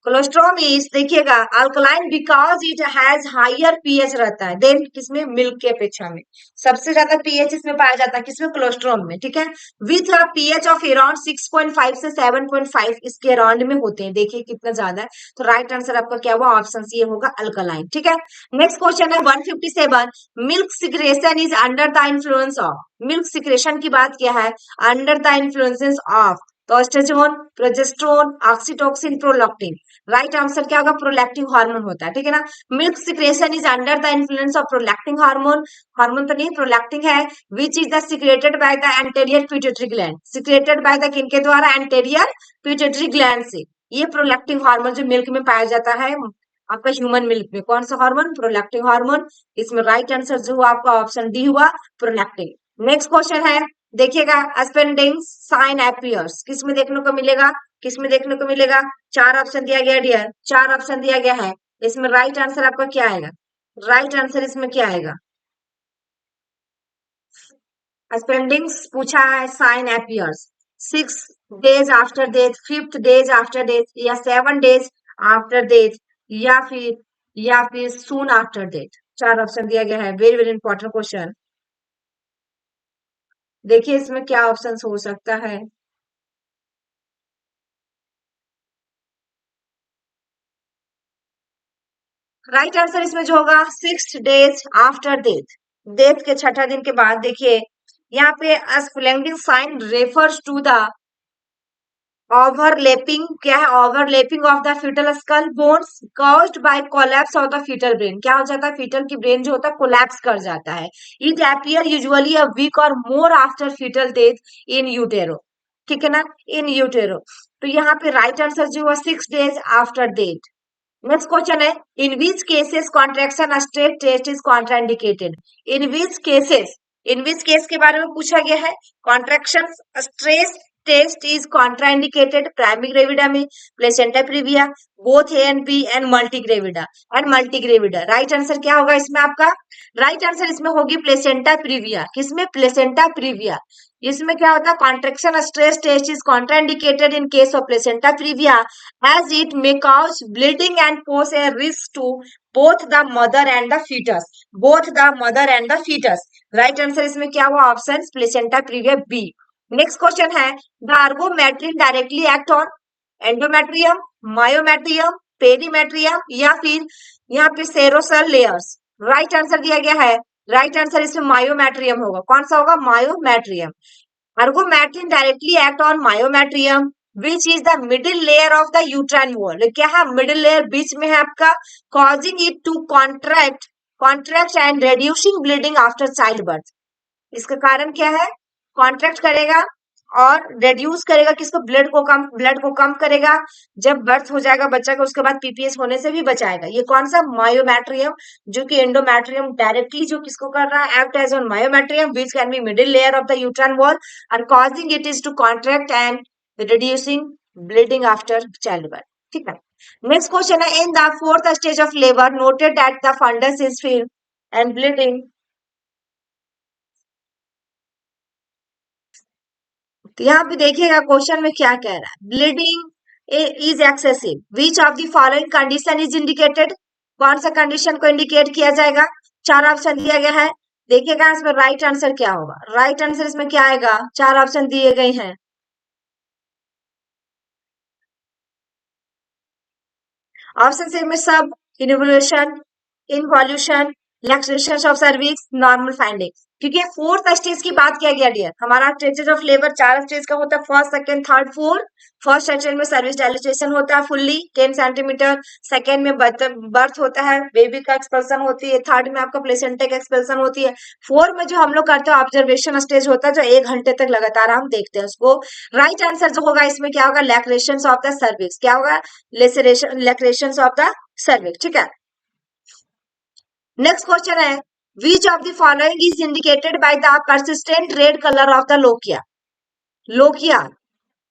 कोलेस्ट्रॉल इज देखिएगा alkaline because it has higher pH रहता है देन किसमें, मिल्क के अपेक्षा में सबसे ज्यादा पीएच इसमें पाया जाता है, किसमें, कोलेस्ट्रॉल में। ठीक है, with a pH of around 6.5 से 7.5 इसके अराउंड में होते हैं, देखिए कितना ज्यादा है। तो राइट आंसर आपका क्या हुआ, ऑप्शन सी होगा अल्कलाइन। ठीक है, नेक्स्ट क्वेश्चन है 157, milk secretion is under the influence of, milk secretion की बात किया है under the influences of testosterone, progesterone, oxytocin, prolactin. Right answer क्या होगा, प्रोलैक्टिन हार्मोन होता है। ठीक है ना, milk secretion is under the influence of prolactin hormone, hormone तो नहीं प्रोलैक्टिन है, विच is the secreted by the anterior pituitary gland, secreted by the किनके द्वारा, एंटेरियर पिट्यूटरी ग्लैंड से। ये प्रोलैक्टिन हार्मोन जो मिल्क में पाया जाता है आपका ह्यूमन मिल्क में, कौन सा हार्मोन, प्रोलैक्टिन हार्मोन। इसमें राइट आंसर जो हुआ आपका ऑप्शन डी हुआ, प्रोलैक्टिन। नेक्स्ट क्वेश्चन है, देखिएगा स्पेंडिंग साइन एपियर्स किस में देखने को मिलेगा, किस में देखने को मिलेगा। 4 ऑप्शन दिया गया डियर, 4 ऑप्शन दिया गया है, इसमें राइट आंसर आपका क्या आएगा, राइट आंसर इसमें क्या आएगा, स्पेंडिंग्स पूछा है, sign appears 6 days after death, 5th days after death, या 7 डेज आफ्टर डेथ, या फिर सून आफ्टर डेथ। 4 ऑप्शन दिया गया है, वेरी वेरी इंपॉर्टेंट क्वेश्चन। देखिए इसमें क्या ऑप्शन हो सकता है, राइट आंसर इसमें जो होगा 6 days आफ्टर डेथ, डेथ के छठा दिन के बाद। देखिए यहाँ पे Spalding sign refers to the overlapping, क्या है, overlapping of the fetal skull bones caused by collapse of the fetal brain. क्या हो जाता है, फीटल की ब्रेन जो होता है कोलैप्स कर जाता है। It appear usually a week or more after fetal death in utero, ठीक है ना, इन यूटेरो। तो यहाँ पे राइट आंसर जो हुआ 6 days after death. Next question है, in which cases contraction stress test is contraindicated. In which cases, in which case के बारे में पूछा गया है, contraction stress test is contraindicated, primary gravida में, placenta previa, both A and B and multigravida, and multigravida. Right answer क्या होगा इसमें आपका, राइट आंसर इसमें होगी प्लेसेंटा प्रीविया। किसमें, प्लेसेंटा प्रीविया। इसमें क्या होता है, contraction stress test is contraindicated in case of placenta previa as it may cause bleeding and pose a risk to both the mother and the fetus, both the mother and the fetus। Right answer इसमें क्या हुआ, option placenta previa B. Next question है, the ergometrine directly act on endometrium, myometrium, perimetrium, या फिर यहाँ पे सेरोसल layers. Right answer दिया गया है, राइट आंसर इसमें मायोमेट्रियम होगा। कौन सा होगा, myometrium. Ergometrine directly act on myometrium which is the middle layer of the uterine wall. क्या है, मिडिल लेयर बीच में है आपका, causing it to contract and reducing bleeding after childbirth. इसका कारण क्या है, कॉन्ट्रैक्ट करेगा और रिड्यूस करेगा किसको, ब्लड को कम करेगा जब बर्थ हो जाएगा बच्चा का, उसके बाद पीपीएस होने से भी बचाएगा। ये कौन सा, मायोमेट्रियम, जो कि एंडोमेट्रियम डायरेक्टली जो किसको कर रहा है, act as on myometrium which can be middle layer of the uterine wall and causing it is to contract and reducing bleeding after childbirth। ठीक है। नेक्स्ट क्वेश्चन है, in the fourth stage of labour noted that the fundus is firm and bleeding. तो यहाँ पे देखिएगा question में क्या कह रहा है, bleeding is excessive which of the following condition is indicated. कौन सा कंडीशन को इंडिकेट किया जाएगा, चार ऑप्शन दिया गया है। देखिएगा इसमें राइट आंसर क्या होगा, राइट आंसर इसमें क्या आएगा, चार ऑप्शन दिए गए हैं। ऑप्शन सी में subinvolution, involution, laxation of cervix, normal finding. क्योंकि फोर्थ स्टेज की बात किया गया डियर, हमारा स्टेजेस ऑफ लेबर चार स्टेज का होता है, first second third fourth. First stage में सर्विस डायलिटेशन होता है फुल्ली 10 सेंटीमीटर, सेकंड में बर्थ होता है, बेबी का एक्सपल्सन होती है, थर्ड में आपका प्लेसेंटा का एक्सपल्सन होती है, फोर्थ में जो हम लोग करते हैं ऑब्जर्वेशन स्टेज होता है, जो 1 घंटे तक लगातार हम देखते हैं उसको। राइट आंसर जो होगा इसमें क्या होगा, लैक्रेशन ऑफ द सर्विक्स। क्या होगा, लेसरेशन, लैक्रेशन ऑफ द सर्विक्स। ठीक है। नेक्स्ट क्वेश्चन है, which of the following is indicated by the persistent red colour of the lochia. Lochia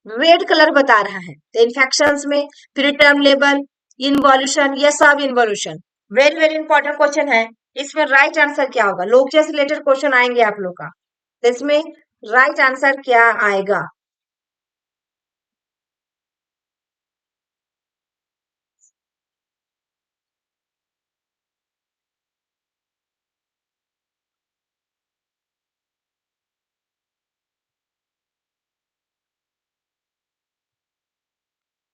red colour बता रहा है, तो इन्फेक्शंस में, प्री टर्म लेबर, इन्वॉल्यूशन या सब involution. Very very important question है। इसमें राइट आंसर क्या होगा, लोकिया से रिलेटेड क्वेश्चन आएंगे आप लोग का, तो इसमें राइट आंसर क्या आएगा।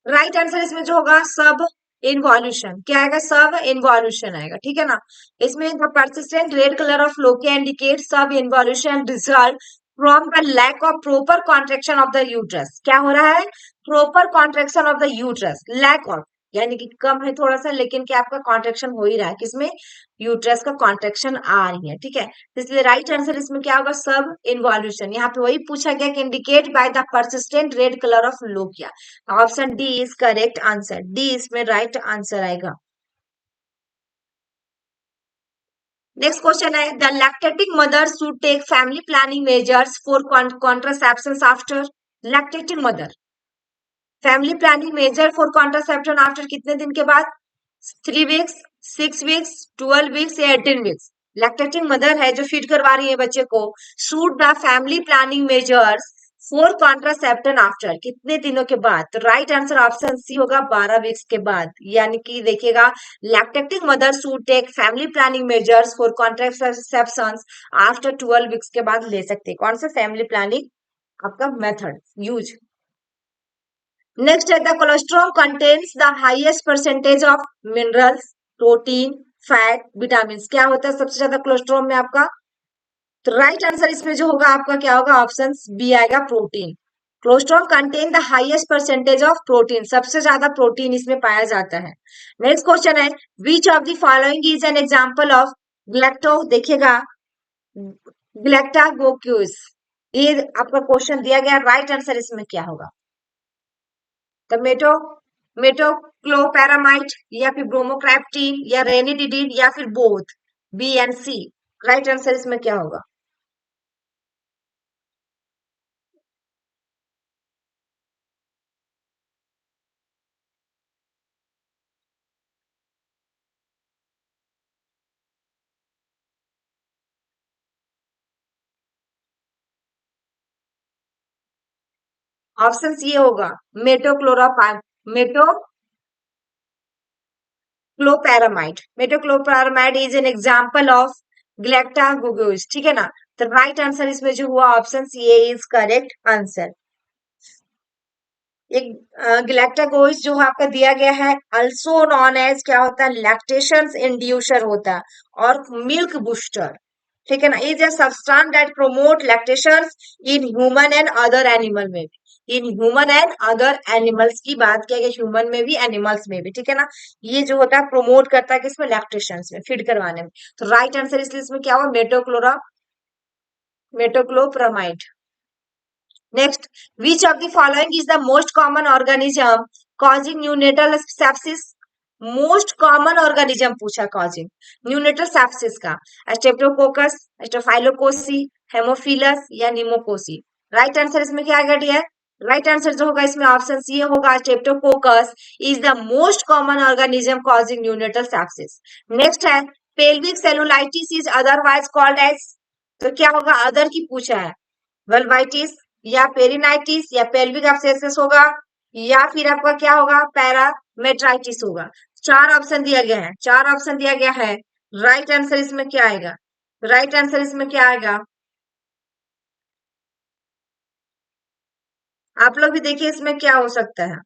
राइट आंसर इसमें जो होगा सब इन्वॉल्यूशन। क्या आएगा, सब इन्वॉल्यूशन आएगा। ठीक है ना। इसमें the persistent red colour of lochia indicate subinvolution result from the lack of proper contraction of the uterus. क्या हो रहा है, proper contraction of the uterus, lack of यानी कि कम है थोड़ा सा, लेकिन क्या आपका कॉन्ट्रेक्शन हो ही रहा है, किसमें, यूट्रस का कॉन्ट्रेक्शन आ रही है। ठीक है, इसलिए राइट आंसर इसमें क्या होगा, सब इन्वॉल्यूशन। यहाँ पे वही पूछा गया कि indicate by the persistent red colour of lochia. Option D is correct answer, D इसमें राइट आंसर आएगा। नेक्स्ट क्वेश्चन है, the lactating mother should take family planning measures for contraception after. Lactating mother family planning measure for contraception after कितने दिन के बाद, 3 weeks, 6 weeks, 12 weeks या 18 weeks. Lactating mother है जो फीड करवा रही है बच्चे को, should the family planning measures for contraception after कितने दिनों के बाद। तो राइट आंसर ऑप्शन सी होगा 12 वीक्स के बाद। यानी कि देखिएगा, lactating mother should take family planning measures for contraception after 12 weeks के बाद ले सकते हैं। कौन सा फैमिली प्लानिंग आपका मेथड यूज। नेक्स्ट है, the cholesterol contains the highest percentage of minerals. Protein, fat, vitamin. क्या होता है सबसे ज्यादा कोलेस्ट्रॉल में आपका? तो राइट आंसर इसमें जो होगा आपका क्या होगा? ऑप्शन बी आएगा, protein. Cholesterol contain the highest percentage of protein, सबसे ज्यादा प्रोटीन इसमें पाया जाता है। नेक्स्ट क्वेश्चन है, which of the following is an example of galacto, देखिएगा, ग्लैक्टागोक्यूज, ये आपका क्वेश्चन दिया गया, राइट आंसर इसमें क्या होगा? तो मेटोक्लोपैरामाइड या फिर ब्रोमोक्रैप्टिन या रेनिडिडिन या फिर both, B and C. Right answer इसमें क्या होगा? ऑप्शन ये होगा, मेटोक्लोरापा metoclopramide is an example of galactagogues, ठीक है ना? तो राइट आंसर इसमें जो हुआ ऑप्शन ये इज करेक्ट आंसर। एक ग्लैक्टागोज जो आपका दिया गया है, अल्सो नॉन एज क्या होता है? लैक्टेशन इंड्यूसर होता है और मिल्क बूस्टर, ठीक है ना? Is a substance that promote lactation in human and other animal में भी, in human and other animals की बात किया गया, ह्यूमन में भी एनिमल्स में भी, ठीक है ना? ये जो होता है प्रमोट करता है किसमें? लैक्टेशन में, फीड करवाने में। तो राइट आंसर इसलिए इसमें क्या हुआ? Metoclopramide. Next, which of the following is the most common organism causing neonatal sepsis? Most common organism पूछा causing न्यूनेटल सेप्सिस का, स्ट्रेप्टोकोकस, स्टेफाइलोकोसी, हेमोफिलस या निमोकोसी। राइट आंसर इसमें क्या आएगा डियर? राइट आंसर जो होगा इसमें ऑप्शन सी होगा, streptococcus is the most common organism causing neonatal sepsis. Next है, pelvic cellulitis is otherwise called as, तो क्या होगा? अदर की पूछा है, वल्वाइटिस या पेरिनाइटिस या पेल्विक एब्सेसिस होगा या फिर आपका क्या होगा? पैरामेट्राइटिस होगा। चार ऑप्शन दिया गया है, चार ऑप्शन दिया गया है। राइट आंसर इसमें क्या आएगा? राइट आंसर इसमें क्या आएगा? आप लोग भी देखिए इसमें क्या हो सकता है।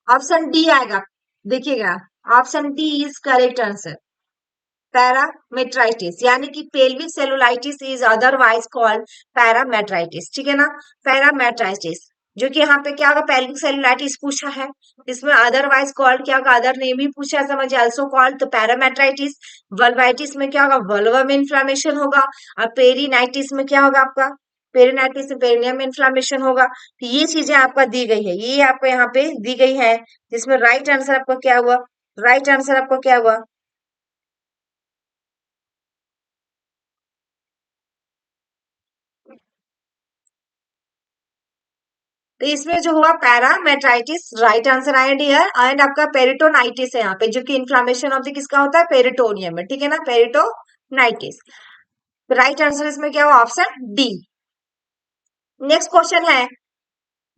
ऑप्शन डी आएगा, देखिएगा, option D is correct answer, parametritis, यानी कि pelvic cellulitis is otherwise called parametritis, ठीक है ना? पैरामेट्राइटिस, जो कि यहाँ पे क्या होगा? पेल्विक सेलुलाइटिस पूछा है, इसमें अदरवाइज कॉल्ड क्या होगा? अदर नेम ही पूछा है, समझ, आल्सो कॉल्ड, तो पैरामेट्राइटिस। वल्वाइटिस में क्या होगा? वल्वा में इन्फ्लामेशन होगा। और पेरिनाइटिस में क्या होगा आपका? पेरिनाइटिस में पेरिनियम में इन्फ्लामेशन होगा। तो ये चीजें आपका दी गई है, ये आपको यहाँ पे दी गई है, जिसमें राइट आंसर आपका क्या हुआ? राइट आंसर आपका क्या हुआ? तो इसमें जो हुआ पैरामेट्राइटिस, राइट आंसर आया डियर। एंड आपका पेरिटोनाइटिस है यहाँ पे, जो कि इन्फ्लामेशन ऑफ द किसका होता है? पेरिटोनियम में, ठीक है ना? पेरिटोनाइटिस। राइट आंसर इसमें क्या हुआ? Option D. नेक्स्ट क्वेश्चन है,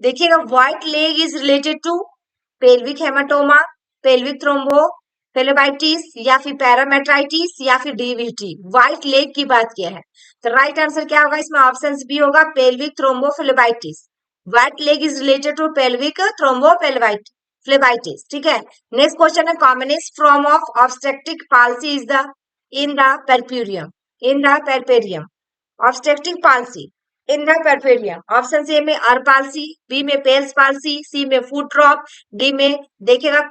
देखिएगा, white leg is related to pelvic haematoma, pelvic thrombophlebitis या फिर पैरामेट्राइटिस या फिर डीवीटी। व्हाइट लेग की बात किया है, तो राइट आंसर क्या होगा इसमें? ऑप्शन बी होगा, pelvic thrombophlebitis. White leg is related to pelvic thrombophlebitis, ठीक है? नेक्स्ट क्वेश्चन है, commonest form of obstructive palsy is the in the puerperium, in the puerperium, obstructive palsy in the puerperium. Option A में Erb palsy, B में Bell's palsy, C में foot drop, D में देखिएगा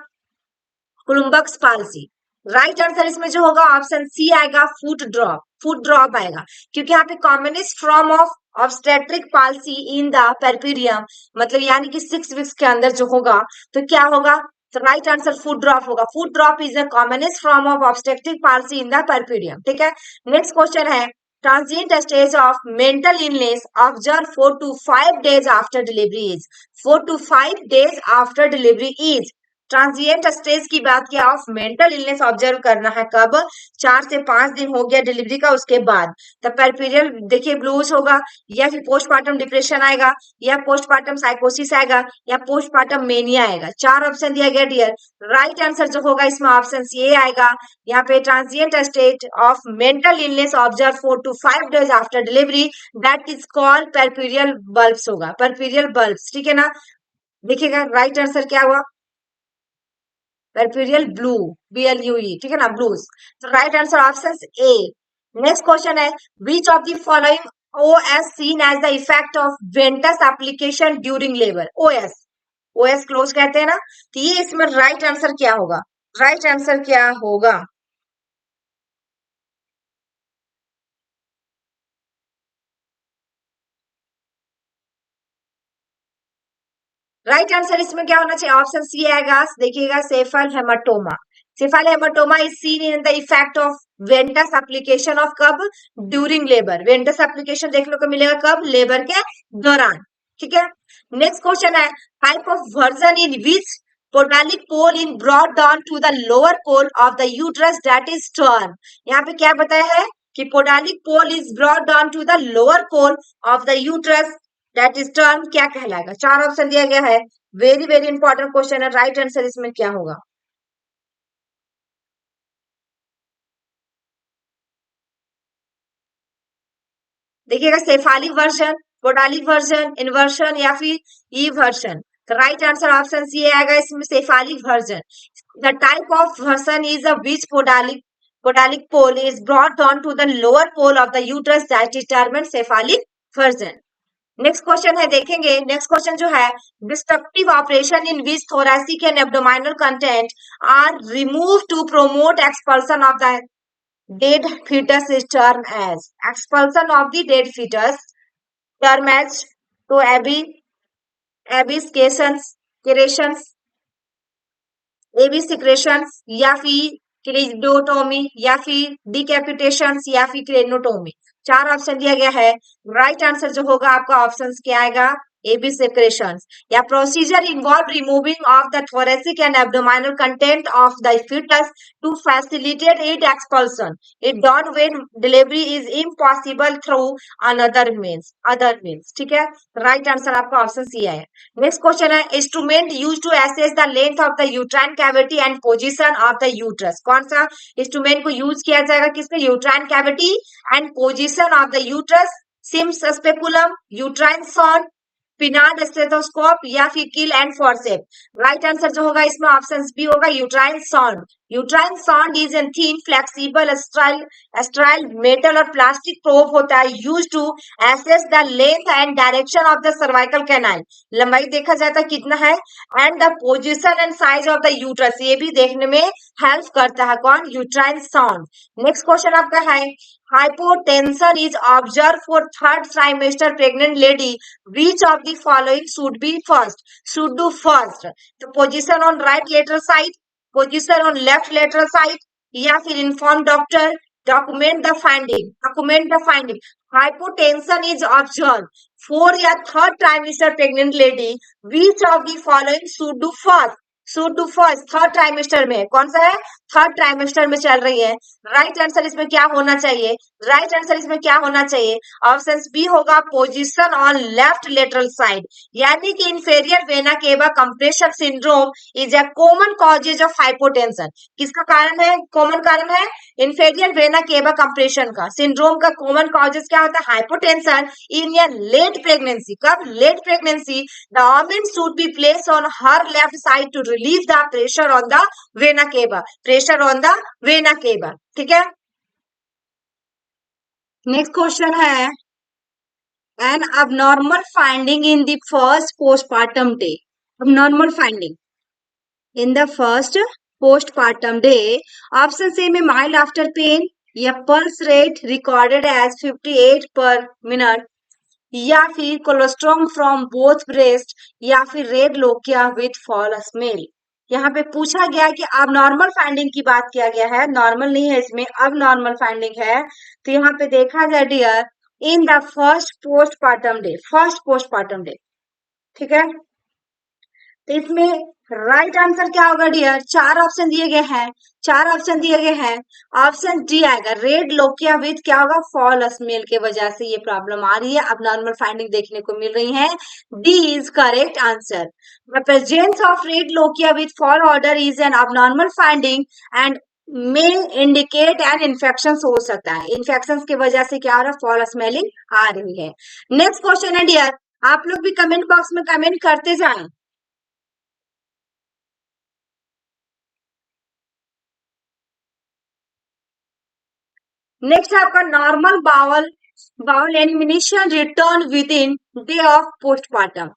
कोलुम्बस palsy. Right answer इसमें जो होगा option C आएगा, foot drop, foot drop आएगा, क्योंकि यहाँ पे commonest form of obstetric palsy in the puerperium, मतलब यानी कि 6 वीक्स के अंदर जो होगा तो क्या होगा? तो राइट आंसर फुट ड्रॉप होगा। Foot drop is the commonest form of obstetric palsy in the puerperium, ठीक है? नेक्स्ट क्वेश्चन है, transient stage of mental illness observe 4 to 5 days after delivery is, 4 to 5 days after delivery is. Transient stage की बात किया of mental illness observe करना है कब, 4 से 5 दिन हो गया डिलीवरी का उसके बाद, तो परपीरियल देखिए ब्लूज होगा, या फिर पोस्टमार्टम डिप्रेशन आएगा, या पोस्टमार्टम साइकोसिस आएगा, या पोस्टमार्टम मेनिया आएगा। 4 ऑप्शन दिया गया डियर। राइट आंसर जो होगा इसमें ऑप्शन ए आएगा। यहाँ पे transient state of mental illness observe 4 to 5 days after delivery, that is called puerperal blues होगा, परपीरियल बल्ब्स, ठीक है ना। देखिएगा राइट आंसर क्या हुआ, परपीरियल ब्लू, BLUE, ठीक है ना, ब्लूज। तो right answer option A. Next question है, which of the following OS seen as the effect of venous application during labor? OS close कहते हैं ना, तो ये इसमें राइट आंसर क्या होगा, राइट आंसर क्या होगा? राइट आंसर इसमें क्या होना चाहिए, ऑप्शन सी आएगा। देखिएगा cephalhaematoma, cephalhaematoma is seen in the effect of ventouse application of कब, ड्यूरिंग लेबर। वेंटस एप्लीकेशन देखने को मिलेगा कब, लेबर के दौरान, ठीक है। नेक्स्ट क्वेश्चन है, type of version in which podalic pole in brought down to the lower pole of the uterus that is turn. यहाँ पे क्या बताया है कि podalic pole is brought down to the lower pole of the uterus that is term, क्या कहलाएगा? 4 option दिया गया है, वेरी वेरी इंपॉर्टेंट क्वेश्चन है। राइट आंसर इसमें क्या होगा? देखिएगा cephalic version, podalic version, inversion, या फिर ई वर्जन। तो राइट आंसर ऑप्शन सी आएगा इसमें, cephalic version. The type of version is a which podalic pole is brought on to the lower pole of the uterus that is term cephalic version. Next question है, देखेंगे next question जो है, destructive operation in which thoracic and abdominal content are removed to promote expulsion of the dead fetus is termed as, expulsion of the dead fetus term as, तो एबिस्केशंस, AB secretions, या फिर क्लिडोटोमी, या फिर डिकैपिटेशंस, या फिर क्रेनोटोमी। 4 option दिया गया है। राइट आंसर जो होगा आपका ऑप्शन क्या आएगा, एबी सेपरेशंस, या procedure involve removing of the thoracic and abdominal content of the fetus to facilitate its expulsion. It done when delivery is impossible through other means, ठीक है। राइट आंसर आपका option C है। Next question है, instrument use to assess the length of the uterine cavity and position of the uterus. कौन सा instrument को use किया जाएगा, किसमें, uterine cavity and position of the uterus? Sims speculum, uterine sound, Pinard stethoscope, या फिर Kielland forcep. Right answer जो होगा इसमें ऑप्शन बी होगा, uterine sound. Uterine sound is an thin flexible स्ट्राइल metal और प्लास्टिक प्रोब होता है, use to assess the length and direction of the cervical canal. लंबाई देखा जाता है कितना है, and the position and size of the uterus, ये भी देखने में हेल्प करता है कौन, यूट्राइन साउंड। नेक्स्ट क्वेश्चन आपका है, hypotension is observed for third trimester pregnant lady, which of the following should be first, should do first? तो position on right lateral side, position on left lateral side, या फिर inform doctor, document the finding। hypotension is observed for या third trimester pregnant lady, which of the following should do first, third trimester में, कौन सा है, third trimester में चल रही है। राइट आंसर इसमें क्या होना चाहिए, राइट आंसर इसमें क्या होना चाहिए, ऑप्शन बी होगा, position on left lateral side. यानी कि inferior vena cava compression syndrome is a common causes of hypotension. किसका कारण है, कॉमन कारण है इंफेरियर वेना केवा कंप्रेशन का। सिंड्रोम का कॉमन कॉजेज क्या होता है, hypotension in a late pregnancy. कब, late pregnancy. The woman should be placed on her left side to relieve the pressure on the vena cava, pressure on the vena केवा, ठीक है। Next question है, N abnormal finding in the first postpartum day, abnormal finding in the first postpartum day, option A में mild after pain, या pulse rate recorded as 58 per minute, या फिर cholesterol from both breast, या फिर red lochia with fall smell. यहाँ पे पूछा गया कि अब नॉर्मल फाइंडिंग की बात किया गया है, नॉर्मल नहीं है इसमें, अब नॉर्मल फाइंडिंग है। तो यहाँ पे देखा जाए dear, in the first postpartum day, first postpartum day, ठीक है। तो इसमें राइट आंसर क्या होगा डियर? चार ऑप्शन दिए गए हैं, चार ऑप्शन दिए गए हैं। ऑप्शन डी आएगा, रेड लोकिया विथ क्या होगा? फॉल स्मेल के वजह से ये प्रॉब्लम आ रही है, अब नॉर्मल फाइंडिंग देखने को मिल रही है। D is correct answer. The presence of red lochia with fall order is an abnormal finding and may indicate an infection हो सकता है, इन्फेक्शन की वजह से क्या हो रहा है? फॉल स्मेलिंग आ रही है। नेक्स्ट क्वेश्चन है डियर, आप लोग भी कमेंट बॉक्स में कमेंट करते जाएं। नेक्स्ट है आपका normal bowel bowel elimination return within day of postmortem.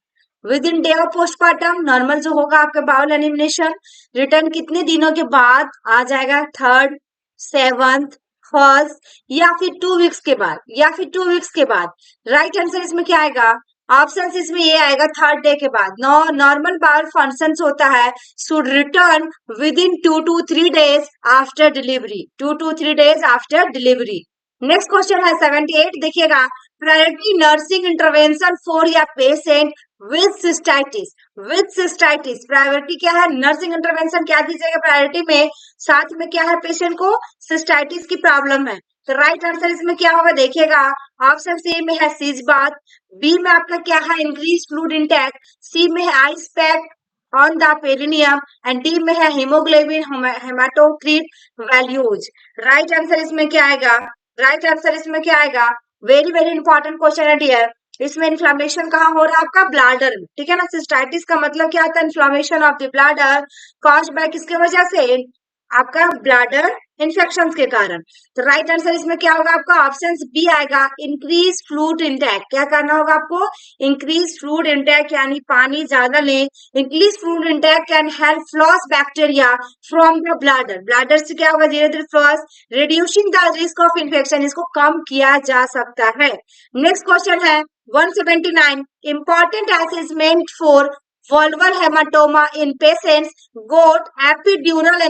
Within day of postmortem normal जो होगा आपका बाउल एलिमिनेशन रिटर्न कितने दिनों के बाद आ जाएगा? थर्ड, सेवंथ, फर्स्ट या फिर 2 वीक्स के बाद, या फिर 2 वीक्स के बाद। राइट आंसर इसमें क्या आएगा? ऑप्शन इसमें ये आएगा, थर्ड डे के बाद। नॉर्मल बाउल फंक्शन होता है should return with in 2 to 3 days after delivery, 2 to 3 days after delivery. Next question है 78, देखिएगा, प्रायोरिटी नर्सिंग इंटरवेंशन फॉर या patient with cystitis. With cystitis priority क्या है? नर्सिंग इंटरवेंशन क्या दीजिएगा प्रायोरिटी में? साथ में क्या है? पेशेंट को सिस्टाइटिस की प्रॉब्लम है। तो राइट आंसर इसमें क्या होगा? देखिएगा, ऑप्शन सी में है सीज बाथ, बी में आपका क्या है? इंक्रीज फ्लूइड इंटेक, सी में है ice pack on the perineum and D में है haemoglobin haematocrit values. Right answer इसमें क्या आएगा? राइट आंसर इसमें क्या आएगा? वेरी वेरी इंपॉर्टेंट क्वेश्चन है डियर। इसमें इन्फ्लामेशन कहाँ हो रहा है? आपका ब्लैडर में, ठीक है ना। सिस्टाइटिस का मतलब क्या होता है? Inflammation of the bladder caused by किसके वजह से? आपका ब्लैडर इन्फेक्शन के कारण। तो राइट आंसर इसमें क्या होगा आपका? ऑप्शन बी आएगा, इंक्रीज फ्लूइड इंटेक। क्या करना होगा आपको? इंक्रीज फ्लूइड इंटेक, यानी पानी ज्यादा लें। Increase fluid intake can help floss bacteria from the bladder. Bladder से क्या होगा? धीरे धीरे floss, reducing the risk of infection, इसको कम किया जा सकता है। नेक्स्ट क्वेश्चन है 179, important assessment for vulval hematoma in patients got epidural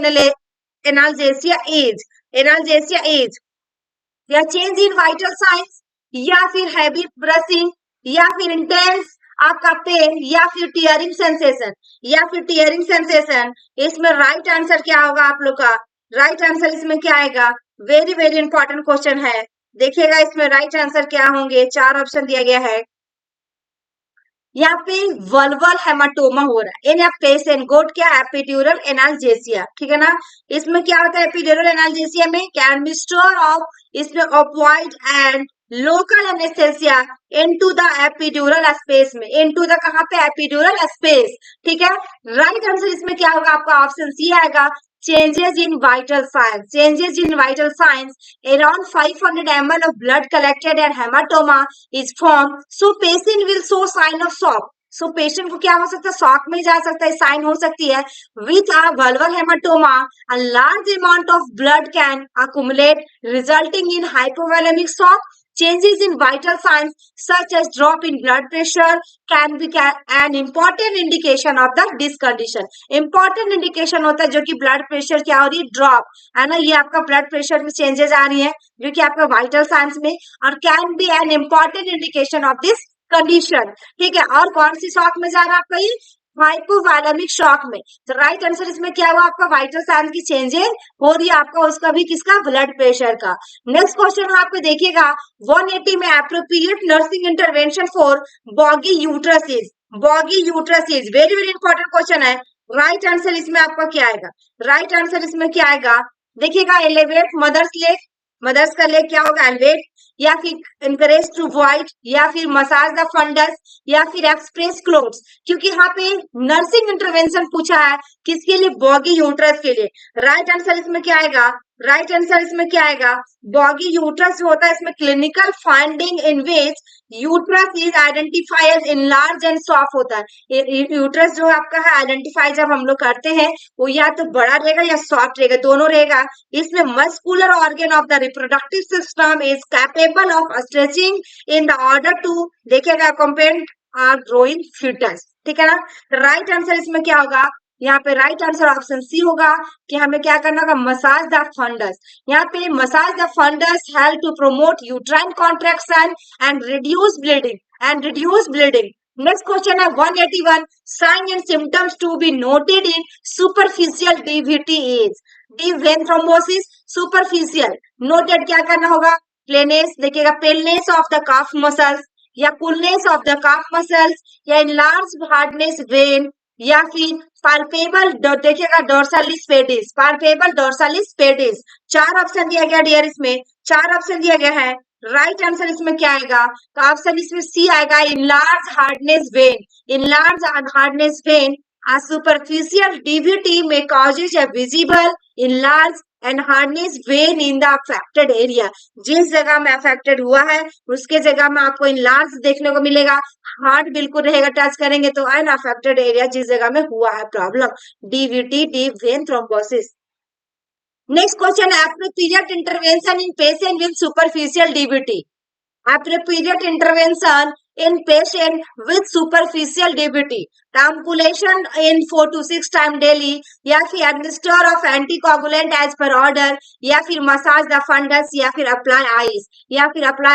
analgesia is, analgesia is या चेंज इन वाइटल साइंस, या फिर हैवी ब्रशिंग, या फिर इंटेंस आपका पेन, या फिर टीयरिंग सेंसेशन, या फिर टीयरिंग सेंसेशन। इसमें राइट आंसर क्या होगा आप लोग का? राइट आंसर इसमें क्या आएगा? वेरी वेरी इंपॉर्टेंट क्वेश्चन है, देखिएगा इसमें राइट आंसर क्या होंगे। चार ऑप्शन दिया गया है, यहाँ पे वल्वल हेमाटोमा हो रहा है इन ए पेशेंट गोट क्या? एपिड्यूरल एनाल्जेसिया, ठीक है ना। इसमें क्या होता है? एपिड्यूरल एनाल्जेसिया में कैन बी स्टोर ऑफ इसमें opioid and local anaesthesia into the epidural space में, इनटू द कहाँ पे? एपिड्यूरल स्पेस, ठीक है। राइट आंसर इसमें क्या होगा आपका? ऑप्शन सी आएगा, changes in vital signs. Changes in vital signs, around 500 ml of blood collected and hematoma is formed, so patient will show sign of shock. So patient को क्या हो सकता है? शॉक में जा सकता है, साइन हो सकती है। With a vulvar hematoma, a large amount of blood can accumulate, resulting in hypovolemic shock. Changes in vital signs such as drop in blood pressure can be an important indication of the this condition. Important indication होता है जो कि blood pressure क्या हो रही है? Drop, है ना। ये आपका ब्लड प्रेशर में चेंजेस आ रही है जो कि आपका वाइटल साइंस में, और can be an important indication of this condition, ठीक है। और कौन सी शॉक में जा रहा है आपका? ये हाइपोवैलेमिक शॉक में। तो राइट आंसर इसमें क्या हुआ आपका? वाइटल साइन की चेंजेस हो रही है आपका, उसका भी किसका? ब्लड प्रेशर का। नेक्स्ट क्वेश्चन आपको देखिएगा 180 में, appropriate nursing intervention for boggy uterus is. Boggy uterus is very very important question है। राइट आंसर इसमें आपका क्या आएगा? राइट आंसर इसमें क्या आएगा? देखिएगा, एलिवेट मदर्स लेग, मदर्स का लेग क्या होगा? एलिवेट, या फिर इनकरेज टू वॉइड, या फिर मसाज द फंडस, या फिर एक्सप्रेस क्लोथ्स। क्योंकि यहाँ पे नर्सिंग इंटरवेंशन पूछा है किसके लिए? बॉगी यूट्रस के लिए। राइट आंसर इसमें क्या आएगा? राइट आंसर इसमें क्या आएगा? बॉगी यूट्रस जो होता है इसमें clinical finding in which uterus is identify as enlarge and soft होता है। यूट्रस जो आपका है आइडेंटिफाई जब हम लोग करते हैं वो या तो बड़ा रहेगा या सॉफ्ट रहेगा, दोनों रहेगा। इसमें muscular organ of the reproductive system is capable of stretching in the order to, देखिएगा, कंपेंट आर ग्रोइंग फीटस, ठीक है ना। राइट आंसर इसमें क्या होगा? यहाँ पे राइट आंसर ऑप्शन सी होगा कि हमें क्या करना होगा? Massage the fundus. यहाँ पे massage the fundus help to promote uterine contraction and reduce bleeding, and reduce bleeding. Next question है 181 sign and symptoms to be noted in superficial DVT is deep vein thrombosis superficial noted क्या करना होगा paleness देखिएगा paleness of the calf muscles या coolness of the calf muscles या enlarge hardness vein या फिर palpable देखिएगा डोर्सालिस पेडिस पाल्पेबल डोर्सालिस पेडिस चार ऑप्शन दिया गया डियर इसमें चार ऑप्शन दिया गया है राइट आंसर इसमें क्या आएगा तो ऑप्शन इसमें सी आएगा enlarge hardness when enlarge hardness when a superficial DVT may causes a visible enlarged and hardness vein in the affected area जिस जगह में अफेक्टेड हुआ है उसके जगह में आपको इनलार्ज देखने को मिलेगा हार्ड बिल्कुल रहेगा टच करेंगे तो अनअफेक्टेड एरिया जिस जगह में हुआ है problem DVT deep vein thrombosis next question appropriate intervention in patient with superficial DVT appropriate intervention in patient with superficial DVT tampulation in 4 to 6 times daily या फिर administer of anticoagulant as per order या फिर massage the fundus या फिर apply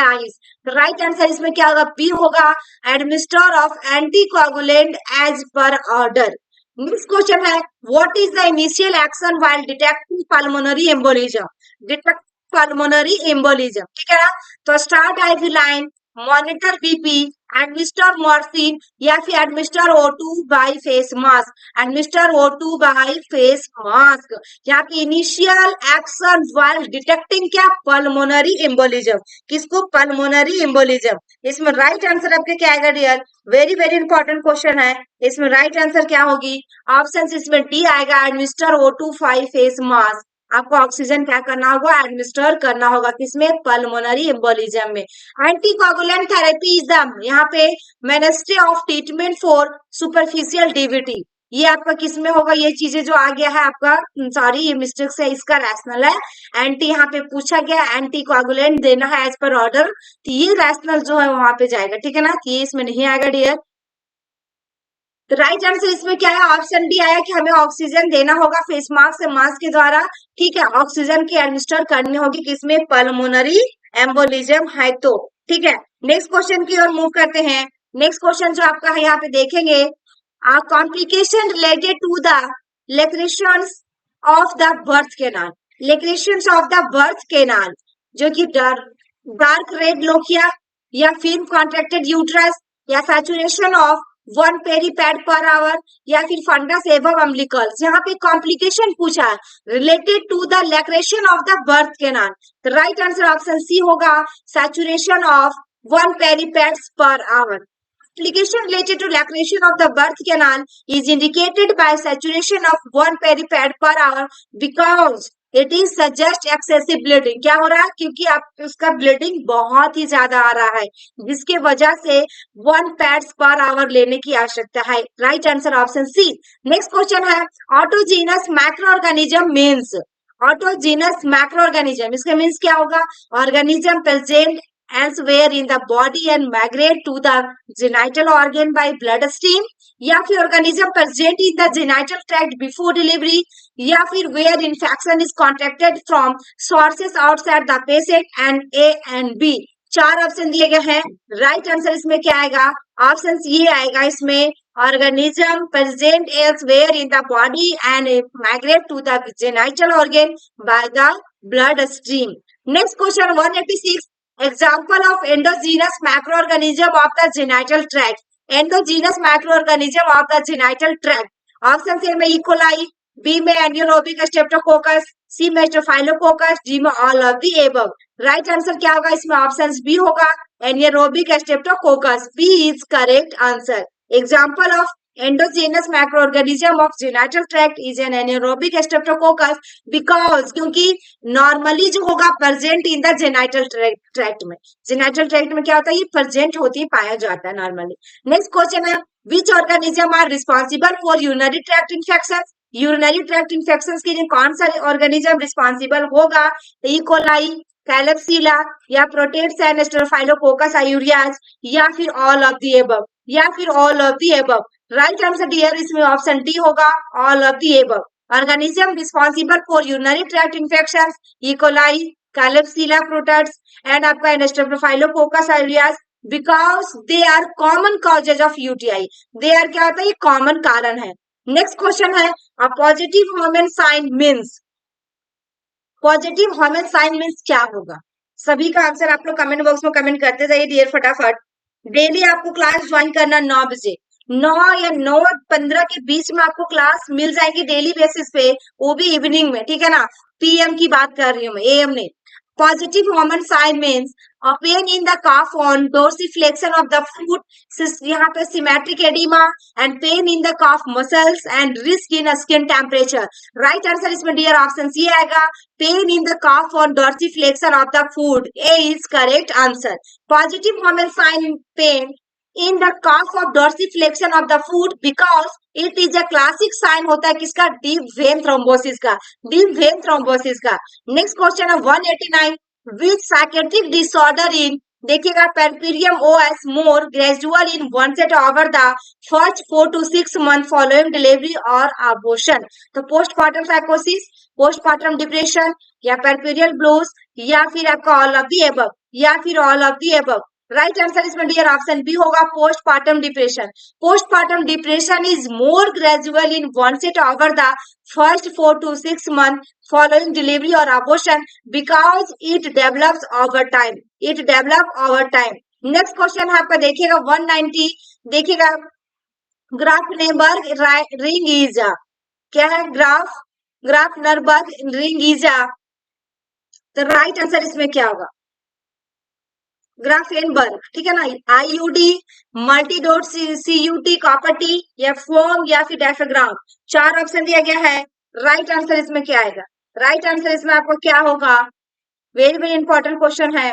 ice right answer इसमें क्या होगा B होगा administer of anticoagulant as per order next question है what is the initial action while detecting pulmonary embolism detect pulmonary embolism ठीक है ना तो start IV line monitor BP administer morphine या फिर administer O2 by face mask administer O2 by face mask यहाँ पे initial action while detecting क्या pulmonary embolism किसको पल्मोनरी एम्बोलिज्म इसमें राइट आंसर आपके क्या आएगा dear very very important question है इसमें राइट आंसर क्या होगी ऑप्शन इसमें डी आएगा administer O2 by face mask आपको ऑक्सीजन क्या करना होगा एडमिनिस्टर करना होगा किसमें पल्मोनरी एम्बोलिज्म में एंटीकोगुलेंट थेरेपी इज द यहाँ पे mainstay of treatment for superficial DVT ये आपका किसमें होगा ये चीजें जो आ गया है आपका सॉरी ये मिस्टेक से इसका रैशनल है एंटी यहाँ पे पूछा गया एंटीकोगुलेंट देना है एज पर ऑर्डर तो ये रैशनल जो है वहां पे जाएगा ठीक है ना ये इसमें नहीं आएगा डियर तो राइट आंसर इसमें क्या है ऑप्शन डी आया कि हमें ऑक्सीजन देना होगा फेस मास्क से मास्क के द्वारा ठीक है ऑक्सीजन की एडमिनिस्टर करनी होगी किसमें पल्मोनरी एम्बोलिज्म है तो ठीक है नेक्स्ट क्वेश्चन की ओर मूव करते हैं नेक्स्ट क्वेश्चन जो आपका है यहाँ पे देखेंगे complication related to the lacerations of the birth canal lacerations of the birth canal जो कि डार्क रेड लोकिया या फिर कॉन्ट्रैक्टेड यूट्रस या saturation of 1 peripad per hour या फिर फंडस एवं अम्बिलिकल्स यहाँ पे कॉम्प्लिकेशन पूछा है related to the laceration of the birth canal तो राइट आंसर ऑप्शन सी होगा saturation of 1 peripads per hour Complication related to lacration of the birth canal is indicated by saturation of 1 peripad per hour because it is suggest excessive bleeding. क्या हो रहा है क्योंकि आप उसका bleeding बहुत ही ज्यादा आ रहा है जिसके वजह से 1 पैड्स पर आवर लेने की आवश्यकता है right answer option C next question है autogenous macro organism means autogenous macro organism इसका मीन्स क्या होगा organism present elsewhere in the body and migrate to the genital organ by bloodstream या फिर organism present in the genital tract before delivery या फिर where infection is contracted from sources outside the patient and A and B चार option दिए गए हैं right answer इसमें क्या आएगा ऑप्शन ये आएगा इसमें organism present elsewhere in the body and migrate to the genital organ by the bloodstream next question 186 Example of endogenous macroorganism of the genital tract. Endogenous macroorganism of the genital tract. Option A में E. coli, B में anaerobic streptococcus, C में staphylococcus, D में all of the above. Right answer क्या होगा इसमें option B होगा anaerobic streptococcus. B is correct answer. Example of endogenous macroorganism of genital tract is an anaerobic streptococcus because क्योंकि normally जो होगा present in the genital tract में genital tract में क्या होता है ये प्रेजेंट होती है पाया जाता है नॉर्मली नेक्स्ट क्वेश्चन है which organism are responsible for urinary tract infection urinary tract infection के लिए कौन सा ऑर्गेनिज्म रिस्पॉन्सिबल होगा ई कोलाई कैलेप्सिला या प्रोटेट्स एंड स्टेरोफाइलोकोकस आयूरियाज या फिर ऑल ऑफ द एबव या फिर all of the above right answer dear इसमें ऑप्शन डी होगा all of the above organism responsible for urinary tract infections E. coli, Klebsiella protets and आपका Staphylococcus aureus because they are common causes of UTI. They are क्या होता है, ये common कारण है। Next question है, a positive hormone sign means, positive hormone sign means क्या होगा? सभी का आंसर आप लोग कमेंट बॉक्स में कमेंट करते जाइए डियर फटाफट। डेली आपको क्लास ज्वाइन करना 9 बजे, 9 या 9:15 के बीच में आपको क्लास मिल जाएगी डेली बेसिस पे, वो भी इवनिंग में, ठीक है ना। पीएम की बात कर रही हूँ मैं, एएम नहीं। Positive hormone sign means a pain in the calf on dorsiflexion of the foot, यहाँ पे symmetric edema and pain in the calf muscles and risk in a skin temperature। Right answer इसमें dear option C आएगा, pain in the calf on dorsiflexion of the foot, A is correct answer. Positive hormone sign pain in the calf of dorsiflexion of the foot because it is a classic sign होता है किसका, deep vein thrombosis का, deep vein thrombosis का। Next question है 189, which psychiatric disorder in, देखिएगा, perperium OS more gradual in onset over the first 4 to 6 months following delivery or abortion। तो postpartum psychosis, postpartum depression या perperial blues या फिर आपका all of the above या फिर all of the above। Right answer इसमें dear option B होगा, postpartum depression. Postpartum depression is more gradual in onset over the first 4 to 6 months following delivery or abortion because it develops over time, it develop over time। Next question है आपका, देखिएगा 190, देखिएगा ग्राफ-नेबर्ग ring इजा, क्या है ग्राफ-नेबर्ग ring इजा, तो right answer इसमें क्या होगा, ग्राफेनबर्ग, ठीक है ना। आईयूडी, मल्टीडोट सीयूटी, कॉपर टी या फोम या फिर डायफ्राम, 4 ऑप्शन दिया गया है। राइट आंसर इसमें क्या आएगा, राइट आंसर इसमें आपको क्या होगा, वेरी वेरी इंपॉर्टेंट क्वेश्चन है।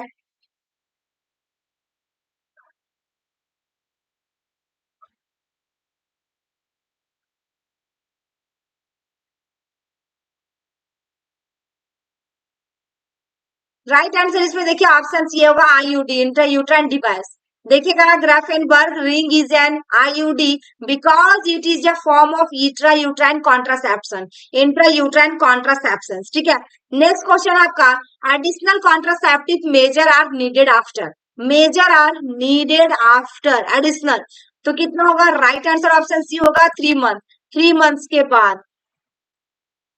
राइट आंसर इसमें देखिए ऑप्शन सी होगा, आईयूडी, इंट्रायूट्राइन डिवाइस। देखिएगा Grafenberg ring is an IUD because it is a form of intrauterine contraception, intrauterine contraception, ठीक है। नेक्स्ट क्वेश्चन आपका, additional contraceptive measure are needed after, measure are needed after additional, तो कितना होगा, right answer option C होगा 3 month, 3 months के बाद।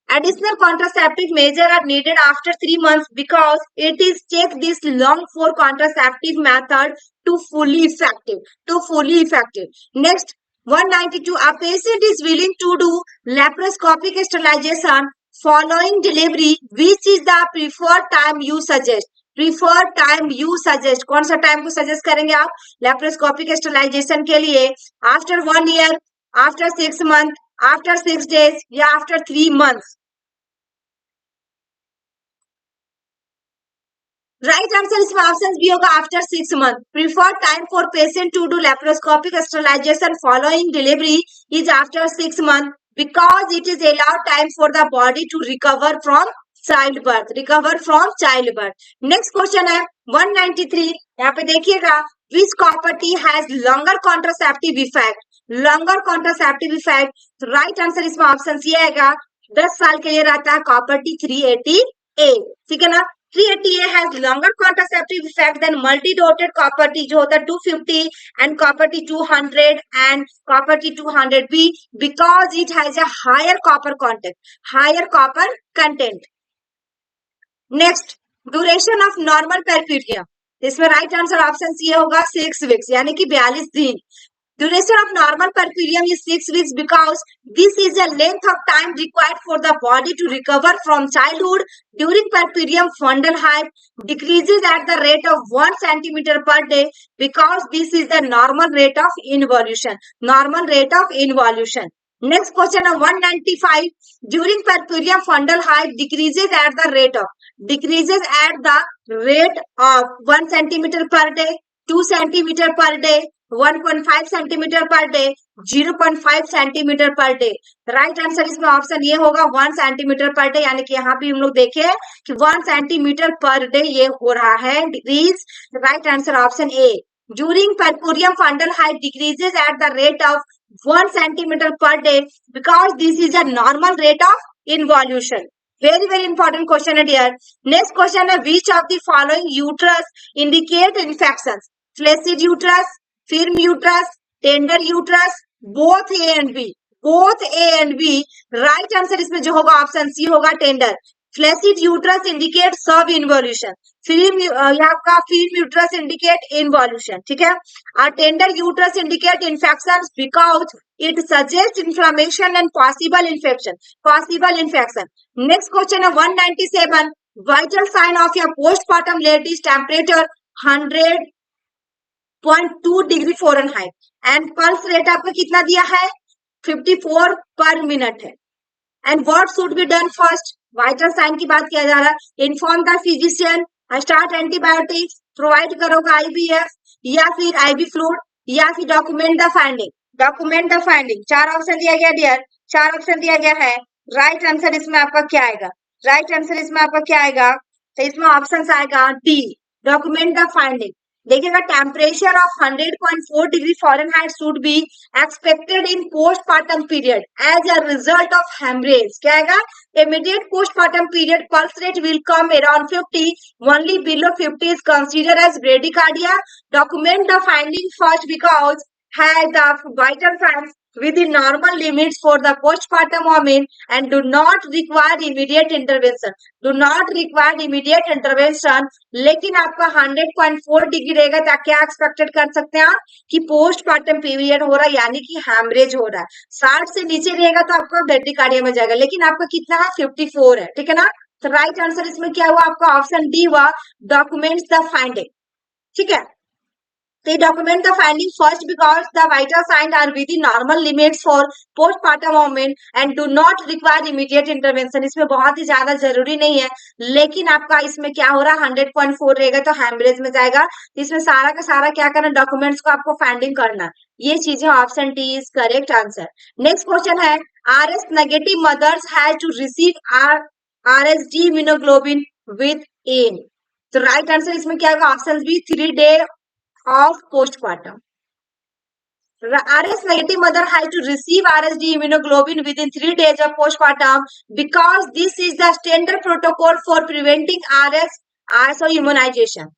Additional contraceptive measures are needed after 3 months because it is take this long for contraceptive method to fully effective, to fully effective। Next 192, a patient is willing to do laparoscopic sterilization following delivery, which is the preferred time you suggest, preferred time you suggest, कौन सा time को suggest करेंगे आप laparoscopic sterilisation के लिए, after 1 year, after 6 month, after 6 days या after 3 months. Right answer इसमें option B होगा, after 6 month. Preferred time for patient to do laparoscopic sterilisation following delivery is after 6 month because it is allowed time for the body to recover from childbirth, recover from childbirth. Next question है 193, यहाँ पे देखिएगा, which copper T has longer contraceptive effect, longer contraceptive effect. Right answer इसमें option C आएगा, 10 साल के लिए रहता है कॉपर टी 380A, ठीक है ना। 380A has longer contraceptive effect than multi-dotted copper T जो होता है 250 and copper T 200 and copper T 200B because it has a higher copper content, higher copper content। Next duration of normal puerperium, इसमें right answer option C होगा 6 weeks यानी कि 42 दिन। Duration of normal perperium is 6 weeks because this is the length of time required for the body to recover from childhood. During perperium, fundal height decreases at the rate of 1 centimeter per day because this is the normal rate of involution. Normal rate of involution. Next question of 195. During perperium, fundal height decreases at the rate of 1 centimeter per day, 2 centimeter per day, 1.5 centimetre per day, 0.5 centimetre per day. Right answer इसमें option ये होगा 1 centimetre per day, यानी कि यहाँ पे हम लोग देखे कि 1 सेंटीमीटर पर डे ये हो रहा है decrease. Right answer option A. During perperium fundal height decreases at the rate of 1 centimeter per day because this is a normal rate of involution। Very very important question है dear. Next question है, which of the following uterus indicate infection, flaccid uterus, firm uterus, tender uterus, both A and B, both A and B. Right answer इसमें जो होगा option C होगा, tender. Flaccid uterus indicate subinvolution, firm यहाँ का firm uterus indicate involution, ठीक है। और tender uterus indicate infection because it suggest inflammation and possible infection, possible infection. Next question है 197, vital sign of your postmortem ladies temperature 100.2 degree Fahrenheit and pulse rate आपका कितना दिया है, 54 per minute है। And what should be done first, vital sign की बात किया जा रहा है। Inform the physician, start antibiotics, provide करोगे आईबीएफ या फिर आईवी फ्लूइड या फिर document the finding, document the finding. चार ऑप्शन दिया गया डियर, चार ऑप्शन दिया गया है। राइट आंसर इसमें आपका क्या आएगा, राइट आंसर इसमें आपका क्या आएगा, तो इसमें ऑप्शन आएगा डी, डॉक्यूमेंट द फाइंडिंग। देखिएगा temperature of 100.4 degree Fahrenheit should be expected in postmortem period as a result of haemorrhage. क्या आएगा, immediate postmortem period pulse rate will come around 50, only below 50 is considered as bradycardia. Document the finding first because has the vital signs within normal limits for the postpartum women and do not require immediate intervention, do not require immediate intervention। लेकिन आपका 100.4 degree रहेगा तो क्या expected कर सकते हैं आप कि पोस्टमार्टम पीरियड हो रहा है, यानी कि हैमरेज हो रहा है। 60 से नीचे रहेगा तो आपका ब्रेडिकार्डिया में जाएगा, लेकिन आपका कितना है, 54 है, ठीक है ना। तो राइट आंसर इसमें क्या हुआ आपका, ऑप्शन डी हुआ, डॉक्यूमेंट्स द फाइंडिंग, ठीक है। They document the finding first because the vital signs are within normal limits for postpartum women and do not require immediate intervention। इसमें बहुत ही ज्यादा जरूरी नहीं है, लेकिन आपका इसमें क्या हो रहा है, 100.4 रहेगा तो हेमरेज में जाएगा। इसमें सारा का सारा क्या करना, डॉक्यूमेंट्स को आपको फाइंडिंग करना। ये चीजें option D is correct answer. Next question है, RS negative mothers have to receive RSD immunoglobin within. तो राइट आंसर इसमें क्या होगा, option B 3 day of postpartum। RS negative mother has to receive RSD immunoglobulin within 3 days of postpartum because this is the standard protocol for preventing RSO immunization।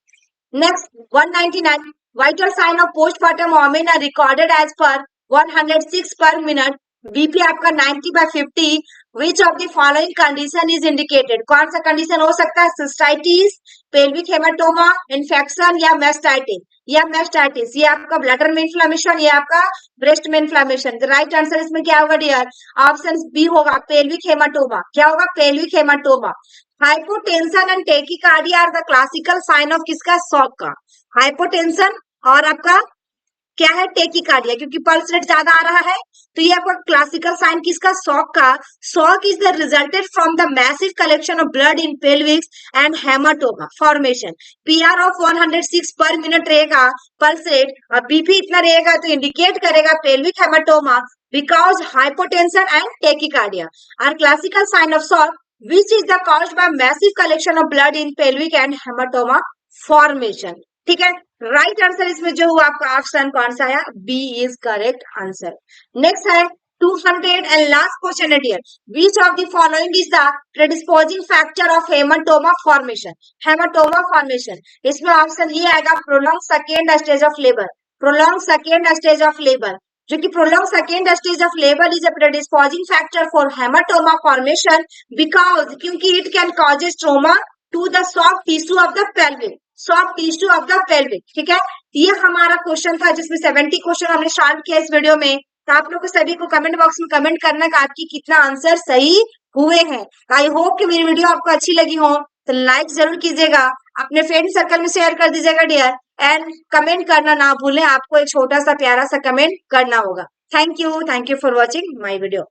Next 199, vital sign of postpartum women are recorded as per 106 per minute, BP आपका 90/50। Which of the following condition is indicated? कौन सा condition हो सकता है, cystitis, pelvic haematoma, infection या mastitis, या mastitis. ये आपका ब्लैडर में इन्फ्लेमेशन, ये आपका ब्रेस्ट में इन्फ्लेमेशन। राइट आंसर इसमें क्या होगा डियर, ऑप्शन बी होगा, पेल्विक हेमाटोमा। क्या होगा, pelvic haematoma. Hypotension and tachycardia are the classical sign of किसका, शॉक का। हाइपोटेंशन और आपका क्या है, टेकिकार्डिया, क्योंकि पल्स रेट ज्यादा आ रहा है, तो ये आपका क्लासिकल साइन किसका, शॉक का। Shock is the resulted from the massive collection of blood in पेल्विक्स and haematoma formation. PR of 106 पर मिनट रहेगा पल्स रेट, और बीपी इतना रहेगा तो इंडिकेट करेगा pelvic haematoma because hypotension and tachycardia are classical sign of shock which is the caused by massive collection of blood in pelvic and hematoma formation। ठीक है, right answer इसमें जो हुआ आपका ऑप्शन कौन सा है, B is correct answer. Next है 200 एंड लास्ट क्वेश्चन है dear, which of the following is the predisposing factor of hematoma formation। Haematoma formation, इसमें ऑप्शन ये आएगा, prolonged second stage of labor, prolonged second stage of labor, जो कि prolonged second stage of labor is a predisposing factor for hematoma formation because क्योंकि it can causes trauma to the soft tissue of the pelvic, soft tissue of the pelvic। ठीक है, ये हमारा question था जिसमें 70 question हमने solve किया इस वीडियो में। तो आप लोग को सभी को कमेंट बॉक्स में कमेंट करना कि आपकी कितना आंसर सही हुए हैं। आई होप कि मेरी वीडियो आपको अच्छी लगी हो, तो लाइक जरूर कीजिएगा, अपने फ्रेंड सर्कल में शेयर कर दीजिएगा डियर, एंड कमेंट करना ना भूलें, आपको एक छोटा सा प्यारा सा कमेंट करना होगा। Thank you for watching my video.